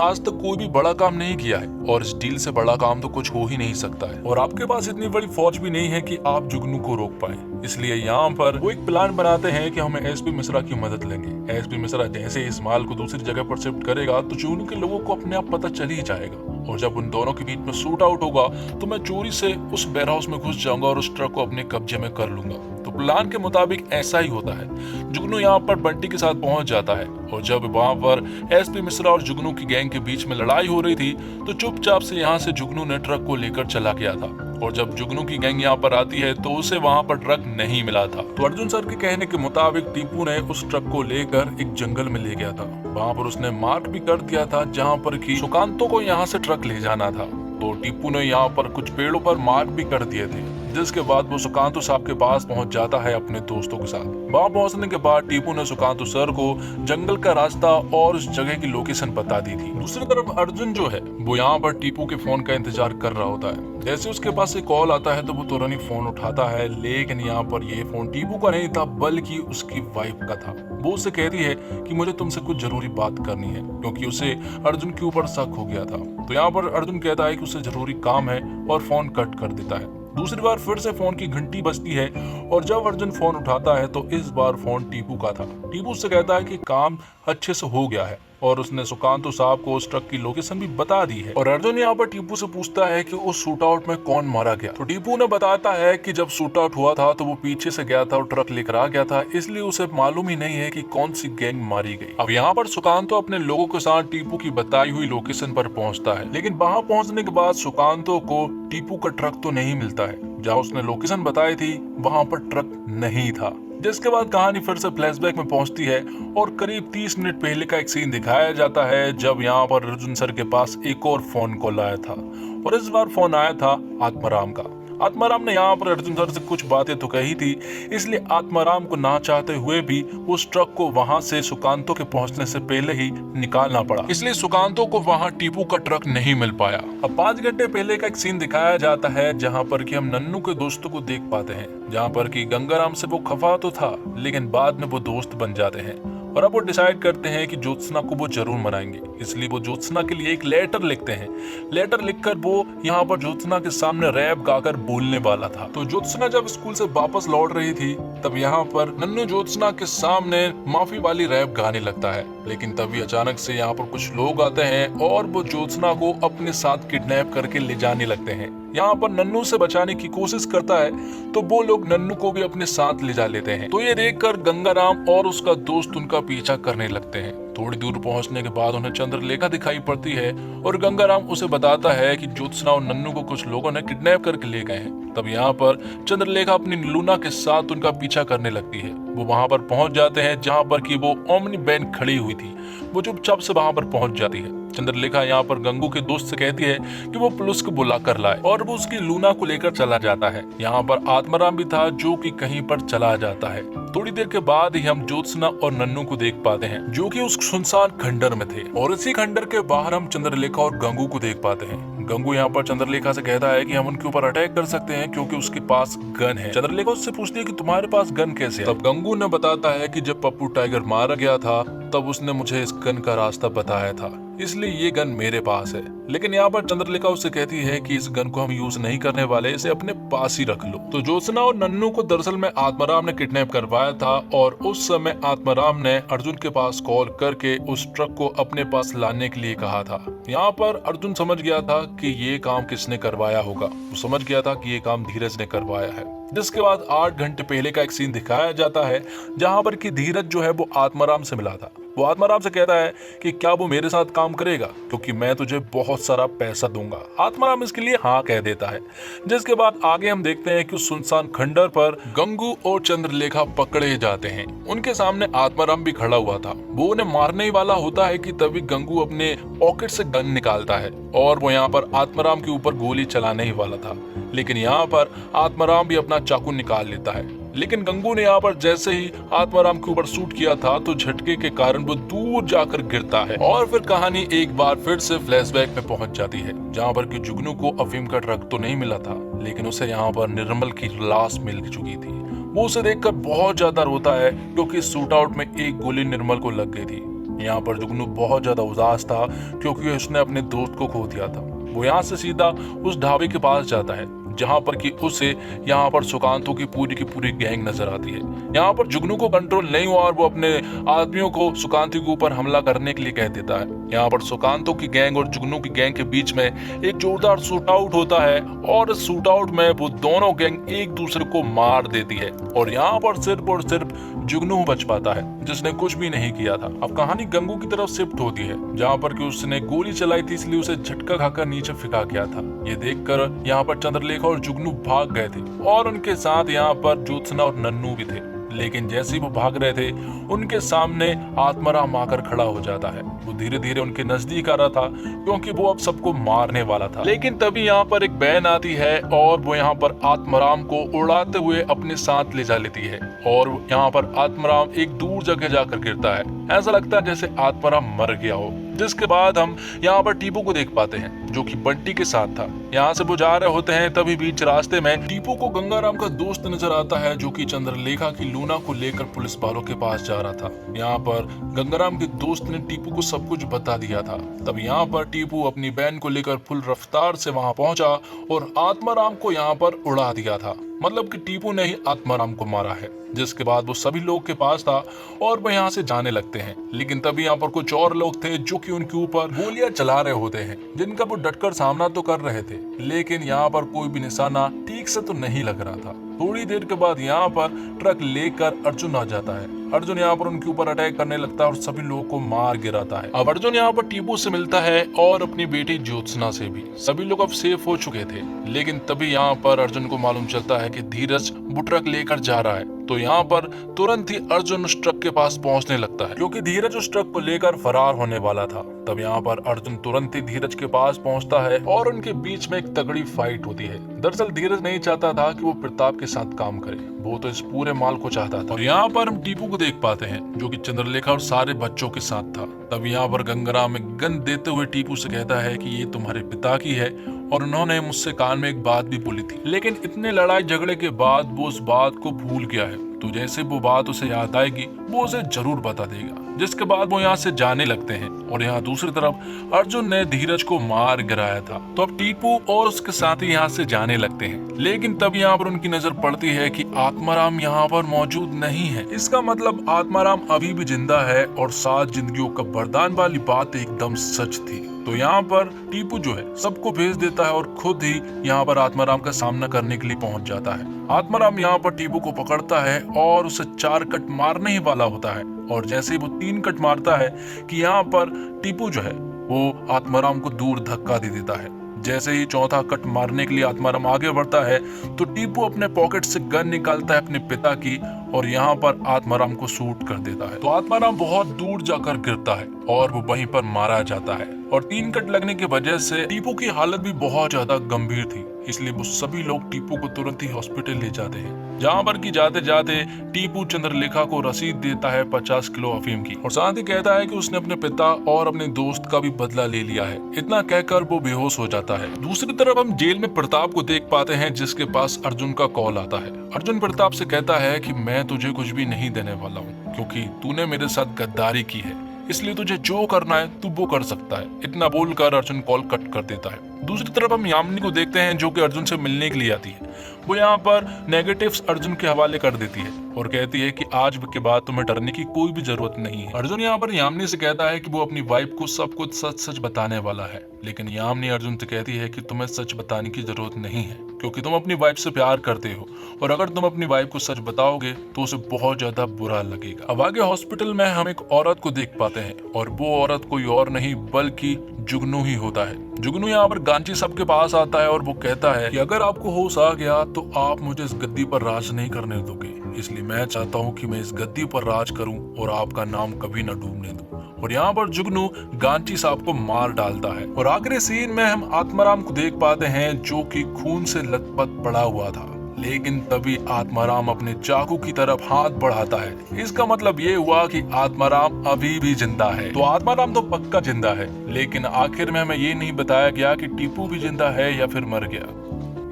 आज तक कोई भी बड़ा काम नहीं किया है और इस डील से बड़ा काम तो कुछ हो ही नहीं सकता है, और आपके पास इतनी बड़ी फौज भी नहीं है कि आप जुगनू को रोक पाए। इसलिए यहाँ पर वो एक प्लान बनाते हैं कि हमें एसपी मिश्रा की मदद लेंगे। एसपी मिश्रा जैसे इस माल को दूसरी जगह पर शिफ्ट करेगा तो जुगनू के लोगों को अपने आप पता चल ही जाएगा, और जब उन दोनों के बीच में शूट आउट होगा तो मैं चोरी से उस वेयर हाउस में घुस जाऊंगा और उस ट्रक को अपने कब्जे में कर लूंगा। तो प्लान के मुताबिक ऐसा ही होता है। जुगनू यहाँ पर बंटी के साथ पहुंच जाता है, और जब वहां पर एसपी मिश्रा और जुगनू की गैंग के बीच में लड़ाई हो रही थी तो चुपचाप से यहाँ से जुगनू ने ट्रक को लेकर चला गया था। और जब जुगनू की गैंग यहाँ पर आती है तो उसे वहां पर ट्रक नहीं मिला था। तो अर्जुन सर के कहने के मुताबिक टीपू ने उस ट्रक को लेकर एक जंगल में ले गया था। वहां पर उसने मार्क भी कर दिया था जहाँ पर कि सुकांतों को यहाँ से ट्रक ले जाना था। तो टीपू ने यहाँ पर कुछ पेड़ों पर मार्क भी कर दिए थे, जिसके बाद वो सुकांतु साहब के पास पहुंच जाता है अपने दोस्तों के साथ। वहां पहुंचने के बाद टीपू ने सुकांतु सर को जंगल का रास्ता और उस जगह की लोकेशन बता दी थी। दूसरी तरफ अर्जुन जो है वो यहाँ पर टीपू के फोन का इंतजार कर रहा होता है। जैसे उसके पास से कॉल आता है तो वो तुरंत ही फोन उठाता है, लेकिन यहाँ पर ये फोन टीपू का नहीं था बल्कि उसकी वाइफ का था। वो उससे कहती है कि मुझे तुमसे कुछ जरूरी बात करनी है, क्योंकि उसे अर्जुन के ऊपर शक हो गया था। तो यहाँ पर अर्जुन कहता है कि उसे जरूरी काम है और फोन कट कर देता है। दूसरी बार फिर से फोन की घंटी बजती है और जब अर्जुन फोन उठाता है तो इस बार फोन टीपू का था। टीपू उससे कहता है कि काम अच्छे से हो गया है और उसने सुकांतु साहब को उस ट्रक की लोकेशन भी बता दी है। और अर्जुन यहाँ पर टीपू से पूछता है कि उस शूट आउट में कौन मारा गया। तो टीपू ने बताता है कि जब शूट आउट हुआ था तो वो पीछे से गया था और ट्रक लेकर आ गया था, इसलिए उसे मालूम ही नहीं है कि कौन सी गैंग मारी गई। अब यहाँ पर सुकांतो अपने लोगों के साथ टीपू की बताई हुई लोकेशन पर पहुंचता है, लेकिन वहां पहुंचने के बाद सुकांतो को टीपू का ट्रक तो नहीं मिलता है। जहाँ उसने लोकेशन बताई थी वहां पर ट्रक नहीं था। जिसके बाद कहानी फिर से फ्लैशबैक में पहुंचती है और करीब 30 मिनट पहले का एक सीन दिखाया जाता है, जब यहाँ पर अर्जुन सर के पास एक और फोन कॉल आया था और इस बार फोन आया था आत्माराम का। आत्माराम ने यहाँ पर अर्जुन सर से कुछ बातें तो कही थी, इसलिए आत्माराम को ना चाहते हुए भी उस ट्रक को वहां से सुकांतो के पहुंचने से पहले ही निकालना पड़ा, इसलिए सुकांतो को वहां टीपू का ट्रक नहीं मिल पाया। अब 5 घंटे पहले का एक सीन दिखाया जाता है जहाँ पर कि हम नन्नू के दोस्तों को देख पाते हैं, जहाँ पर कि गंगाराम से वो खफा तो था लेकिन बाद में वो दोस्त बन जाते हैं और अब वो डिसाइड करते हैं कि ज्योत्सना को वो जरूर मनाएंगे। इसलिए वो ज्योत्सना के लिए एक लेटर लिखते हैं। लेटर लिखकर वो यहाँ पर ज्योत्सना के सामने रैप गाकर बोलने वाला था। तो ज्योत्सना जब स्कूल से वापस लौट रही थी तब यहाँ पर नन्नू ज्योत्सना के सामने माफी वाली रैप गाने लगता है। लेकिन तभी अचानक से यहाँ पर कुछ लोग आते हैं और वो ज्योत्सना को अपने साथ किडनैप करके ले जाने लगते हैं। यहाँ पर नन्नू से बचाने की कोशिश करता है तो वो लोग नन्नू को भी अपने साथ ले जा लेते हैं। तो ये देखकर गंगाराम और उसका दोस्त उनका पीछा करने लगते हैं। थोड़ी दूर पहुंचने के बाद उन्हें चंद्रलेखा दिखाई पड़ती है और गंगाराम उसे बताता है कि ज्योत्सना और नन्नू को कुछ लोगों ने किडनैप करके ले गए हैं। तब यहाँ पर चंद्रलेखा अपनी लूना के साथ उनका पीछा करने लगती है। वो वहां पर पहुंच जाते हैं जहां पर कि वो ओमनी बैन खड़ी हुई थी। वो चुपचाप से वहां पर पहुंच जाती है। चंद्रलेखा यहाँ पर गंगू के दोस्त से कहती है कि वो पुलिस को बुला कर लाए और वो उसकी लूना को लेकर चला जाता है। यहाँ पर आत्माराम भी था जो कि कहीं पर चला जाता है। थोड़ी देर के बाद ही हम ज्योत्सना और नन्नू को देख पाते हैं जो कि उस सुनसान खंडर में थे और इसी खंडर के बाहर हम चंद्रलेखा और गंगू को देख पाते हैं। गंगू यहाँ पर चंद्रलेखा से कहता है कि हम उनके ऊपर अटैक कर सकते हैं क्योंकि उसके पास गन है। चंद्रलेखा उससे पूछती है कि तुम्हारे पास गन कैसे है? तब गंगू ने बताता है कि जब पप्पू टाइगर मारा गया था तब उसने मुझे इस गन का रास्ता बताया था, इसलिए ये गन मेरे पास है। लेकिन यहाँ पर चंद्रलेखा उससे कहती है कि इस गन को हम यूज नहीं करने वाले, इसे अपने पास ही रख लो। तो ज्योत्सना और नन्नू को दरअसल में आत्माराम ने किडनैप करवाया था और उस समय आत्माराम ने अर्जुन के पास कॉल करके उस ट्रक को अपने पास लाने के लिए कहा था। यहाँ पर अर्जुन समझ गया था कि ये काम किसने करवाया होगा। वो समझ गया था कि ये काम धीरज ने करवाया है। जिसके बाद 8 घंटे पहले का एक सीन दिखाया जाता है जहाँ पर कि धीरज जो है वो आत्माराम से मिला था। वो आत्माराम से कहता है कि क्या वो मेरे साथ काम करेगा क्योंकि मैं तुझे बहुत सारा पैसा दूंगा। आत्माराम इसके लिए हाँ कह देता है। जिसके बाद आगे हम देखते हैं कि उस सुनसान खंडर पर गंगू और चंद्रलेखा पकड़े जाते हैं। उनके सामने आत्माराम भी खड़ा हुआ था। वो उन्हें मारने ही वाला होता है कि तभी गंगू अपने पॉकेट से गन निकालता है और वो यहाँ पर आत्माराम के ऊपर गोली चलाने ही वाला था। लेकिन यहाँ पर आत्माराम भी अपना चाकू निकाल लेता है। लेकिन गंगू ने यहाँ पर जैसे ही आत्माराम के ऊपर शूट किया था तो झटके के कारण वो दूर जाकर गिरता है और फिर कहानी एक बार फिर से फ्लैशबैक में पहुंच जाती है जहाँ पर कि जुगनू को अफीम का ट्रक तो नहीं मिला था लेकिन उसे यहाँ पर निर्मल की लाश मिल चुकी थी। वो उसे देखकर बहुत ज्यादा रोता है क्योंकि शूट आउट में एक गोली निर्मल को लग गई थी। यहाँ पर जुगनू बहुत ज्यादा उदास था क्योंकि उसने अपने दोस्त को खो दिया था। वो यहाँ से सीधा उस ढाबे के पास जाता है जहाँ पर कि उसे यहाँ पर सुकांतों की पूरी गैंग नजर आती है। यहाँ पर जुगनू को कंट्रोल नहीं हुआ और वो अपने आदमियों को सुकांतों के ऊपर हमला करने के लिए कह देता है। यहाँ पर सुकांतों की गैंग और जुगनू की गैंग के बीच में एक जोरदार शूट आउट होता है और इस शूट आउट में वो दोनों गैंग एक दूसरे को मार देती है और यहाँ पर सिर्फ और सिर्फ जुगनू बच पाता है जिसने कुछ भी नहीं किया था। अब कहानी गंगू की तरफ शिफ्ट होती है जहाँ पर कि उसने गोली चलाई थी इसलिए उसे झटका खाकर नीचे फेंका गया था। ये देखकर यहाँ पर चंद्रलेखा और जुगनू भाग गए थे और उनके साथ यहाँ पर ज्योत्सना और नन्नू भी थे। लेकिन जैसे ही वो भाग रहे थे उनके सामने आत्माराम आकर खड़ा हो जाता है। वो धीरे धीरे उनके नजदीक आ रहा था क्योंकि वो अब सबको मारने वाला था। लेकिन तभी यहाँ पर एक बैन आती है और वो यहाँ पर आत्माराम को उड़ाते हुए अपने साथ ले जा लेती है और यहाँ पर आत्माराम एक दूर जगह जाकर गिरता है। ऐसा लगता है जैसे आत्माराम मर गया हो। जिसके बाद हम यहाँ पर टीपू को देख पाते हैं जो कि बंटी के साथ था। यहाँ से वो जा रहे होते हैं तभी बीच रास्ते में टीपू को गंगाराम का दोस्त नजर आता है जो कि चंद्रलेखा की लूना को लेकर पुलिस वालों के पास जा रहा था। यहाँ पर गंगाराम के दोस्त ने टीपू को सब कुछ बता दिया था। तब यहाँ पर टीपू अपनी बैन को लेकर फुल रफ्तार से वहां पहुंचा और आत्माराम को यहाँ पर उड़ा दिया था। मतलब कि टीपू ने ही आत्माराम को मारा है। जिसके बाद वो सभी लोग के पास था और वो यहाँ से जाने लगते हैं। लेकिन तभी यहाँ पर कुछ और लोग थे जो कि उनके ऊपर गोलियां चला रहे होते हैं जिनका वो डटकर सामना तो कर रहे थे लेकिन यहाँ पर कोई भी निशाना ठीक से तो नहीं लग रहा था। थोड़ी देर के बाद यहाँ पर ट्रक लेकर अर्जुन आ जाता है। अर्जुन यहाँ पर उनके ऊपर अटैक करने लगता है और सभी लोगों को मार गिराता है। अब अर्जुन यहाँ पर टीपू से मिलता है और अपनी बेटी ज्योत्सना से भी। सभी लोग अब सेफ हो चुके थे लेकिन तभी यहाँ पर अर्जुन को मालूम चलता है कि धीरज वो ट्रक लेकर जा रहा है। तो यहाँ पर तुरंत ही अर्जुन उस ट्रक के पास पहुंचने लगता है क्योंकि धीरज उस ट्रक को लेकर फरार होने वाला था। तब यहाँ पर अर्जुन तुरंत ही धीरज के पास पहुंचता है और उनके बीच में एक तगड़ी फाइट होती है। दरअसल धीरज नहीं चाहता था कि वो प्रताप के साथ काम करे, वो तो इस पूरे माल को चाहता था। और यहाँ पर हम टीपू को देख पाते हैं जो कि चंद्रलेखा और सारे बच्चों के साथ था। तब यहाँ पर गंगाराम एक गन देते हुए टीपू से कहता है कि ये तुम्हारे पिता की है और उन्होंने मुझसे कान में एक बात भी बोली थी। लेकिन इतने लड़ाई झगड़े के बाद वो उस बात को भूल गया है तो जैसे वो बात उसे याद आएगी वो उसे जरूर बता देगा। जिसके बाद वो यहाँ से जाने लगते हैं और यहाँ दूसरी तरफ अर्जुन ने धीरज को मार गिराया था। तो अब टीपू और उसके साथी यहाँ से जाने लगते हैं, लेकिन तब यहाँ पर उनकी नजर पड़ती है कि आत्माराम यहाँ पर मौजूद नहीं है। इसका मतलब आत्माराम अभी भी जिंदा है और 7 जिंदगियों का वरदान वाली बात एकदम सच थी। तो यहाँ पर टीपू जो है सबको भेज देता है और खुद ही यहाँ पर आत्माराम का सामना करने के लिए पहुंच जाता है। आत्माराम यहाँ पर टीपू को पकड़ता है और उसे 4 कट मारने ही वाला होता है, और जैसे ही वो 3 कट मारता है कि यहाँ पर टीपू जो है वो आत्माराम को दूर धक्का दे देता है। जैसे ही चौथा कट मारने के लिए आत्माराम आगे बढ़ता है तो टीपू अपने पॉकेट से गन निकालता है अपने पिता की और यहाँ पर आत्माराम को शूट कर देता है। तो आत्माराम बहुत दूर जाकर गिरता है और वो वहीं पर मारा जाता है, और 3 कट लगने की वजह से टीपू की हालत भी बहुत ज्यादा गंभीर थी। इसलिए वो सभी लोग टीपू को तुरंत ही हॉस्पिटल ले जाते हैं, जहाँ पर की जाते जाते टीपू चंद्रलेखा को रसीद देता है 50 किलो अफीम की, और साथ ही कहता है कि उसने अपने पिता और अपने दोस्त का भी बदला ले लिया है। इतना कहकर वो बेहोश हो जाता है। दूसरी तरफ हम जेल में प्रताप को देख पाते हैं, जिसके पास अर्जुन का कॉल आता है। अर्जुन प्रताप से कहता है कि मैं तुझे कुछ भी नहीं देने वाला हूँ, क्योंकि तूने मेरे साथ गद्दारी की है, इसलिए तुझे जो करना है तू वो कर सकता है। इतना बोलकर अर्जुन कॉल कट कर देता है। दूसरी तरफ हम यामिनी को देखते हैं, जो कि अर्जुन से मिलने के लिए आती है। वो यहाँ पर नेगेटिव्स अर्जुन के हवाले कर देती है और कहती है कि आज के बाद तुम्हें डरने की कोई भी जरूरत नहीं है। अर्जुन यहाँ पर यामिनी से कहता है कि वो अपनी वाइफ को सब कुछ सच सच बताने वाला है, लेकिन यामिनी अर्जुन से कहती है कि तुम्हें सच बताने की जरूरत नहीं है, क्योंकि तुम अपनी वाइफ से प्यार करते हो, और अगर तुम अपनी वाइफ को सच बताओगे तो उसे बहुत ज्यादा बुरा लगेगा। अब आगे हॉस्पिटल में हम एक औरत को देख पाते हैं, और वो औरत कोई और नहीं बल्कि जुगनू ही होता है। जुगनू यहाँ पर गांची सबके पास आता है और वो कहता है कि अगर आपको होश आ गया तो आप मुझे इस गद्दी पर राज नहीं करने दोगे, इसलिए मैं चाहता हूँ कि मैं इस गद्दी पर राज करूँ और आपका नाम कभी न डूबने दूं। और यहाँ पर जुगनू गांची साहब को मार डालता है। और आखिरी सीन में हम आत्माराम को देख पाते हैं, जो कि खून से लथपथ पड़ा हुआ था, लेकिन तभी आत्माराम अपने चाकू की तरफ हाथ बढ़ाता है। इसका मतलब ये हुआ कि आत्माराम अभी भी जिंदा है। तो आत्माराम तो पक्का जिंदा है, लेकिन आखिर में हमें ये नहीं बताया गया कि टीपू भी जिंदा है या फिर मर गया।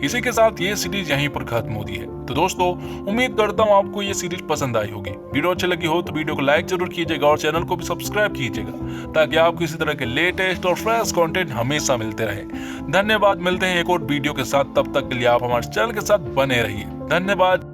इसी के साथ ये सीरीज यहीं पर खत्म होती है। तो दोस्तों, उम्मीद करता हूँ आपको ये सीरीज पसंद आई होगी। वीडियो अच्छी लगी हो तो वीडियो को लाइक जरूर कीजिएगा और चैनल को भी सब्सक्राइब कीजिएगा, ताकि आपको इसी तरह के लेटेस्ट और फ्रेश कंटेंट हमेशा मिलते रहे। धन्यवाद। मिलते हैं एक और वीडियो के साथ, तब तक के लिए आप हमारे चैनल के साथ बने रहिए। धन्यवाद।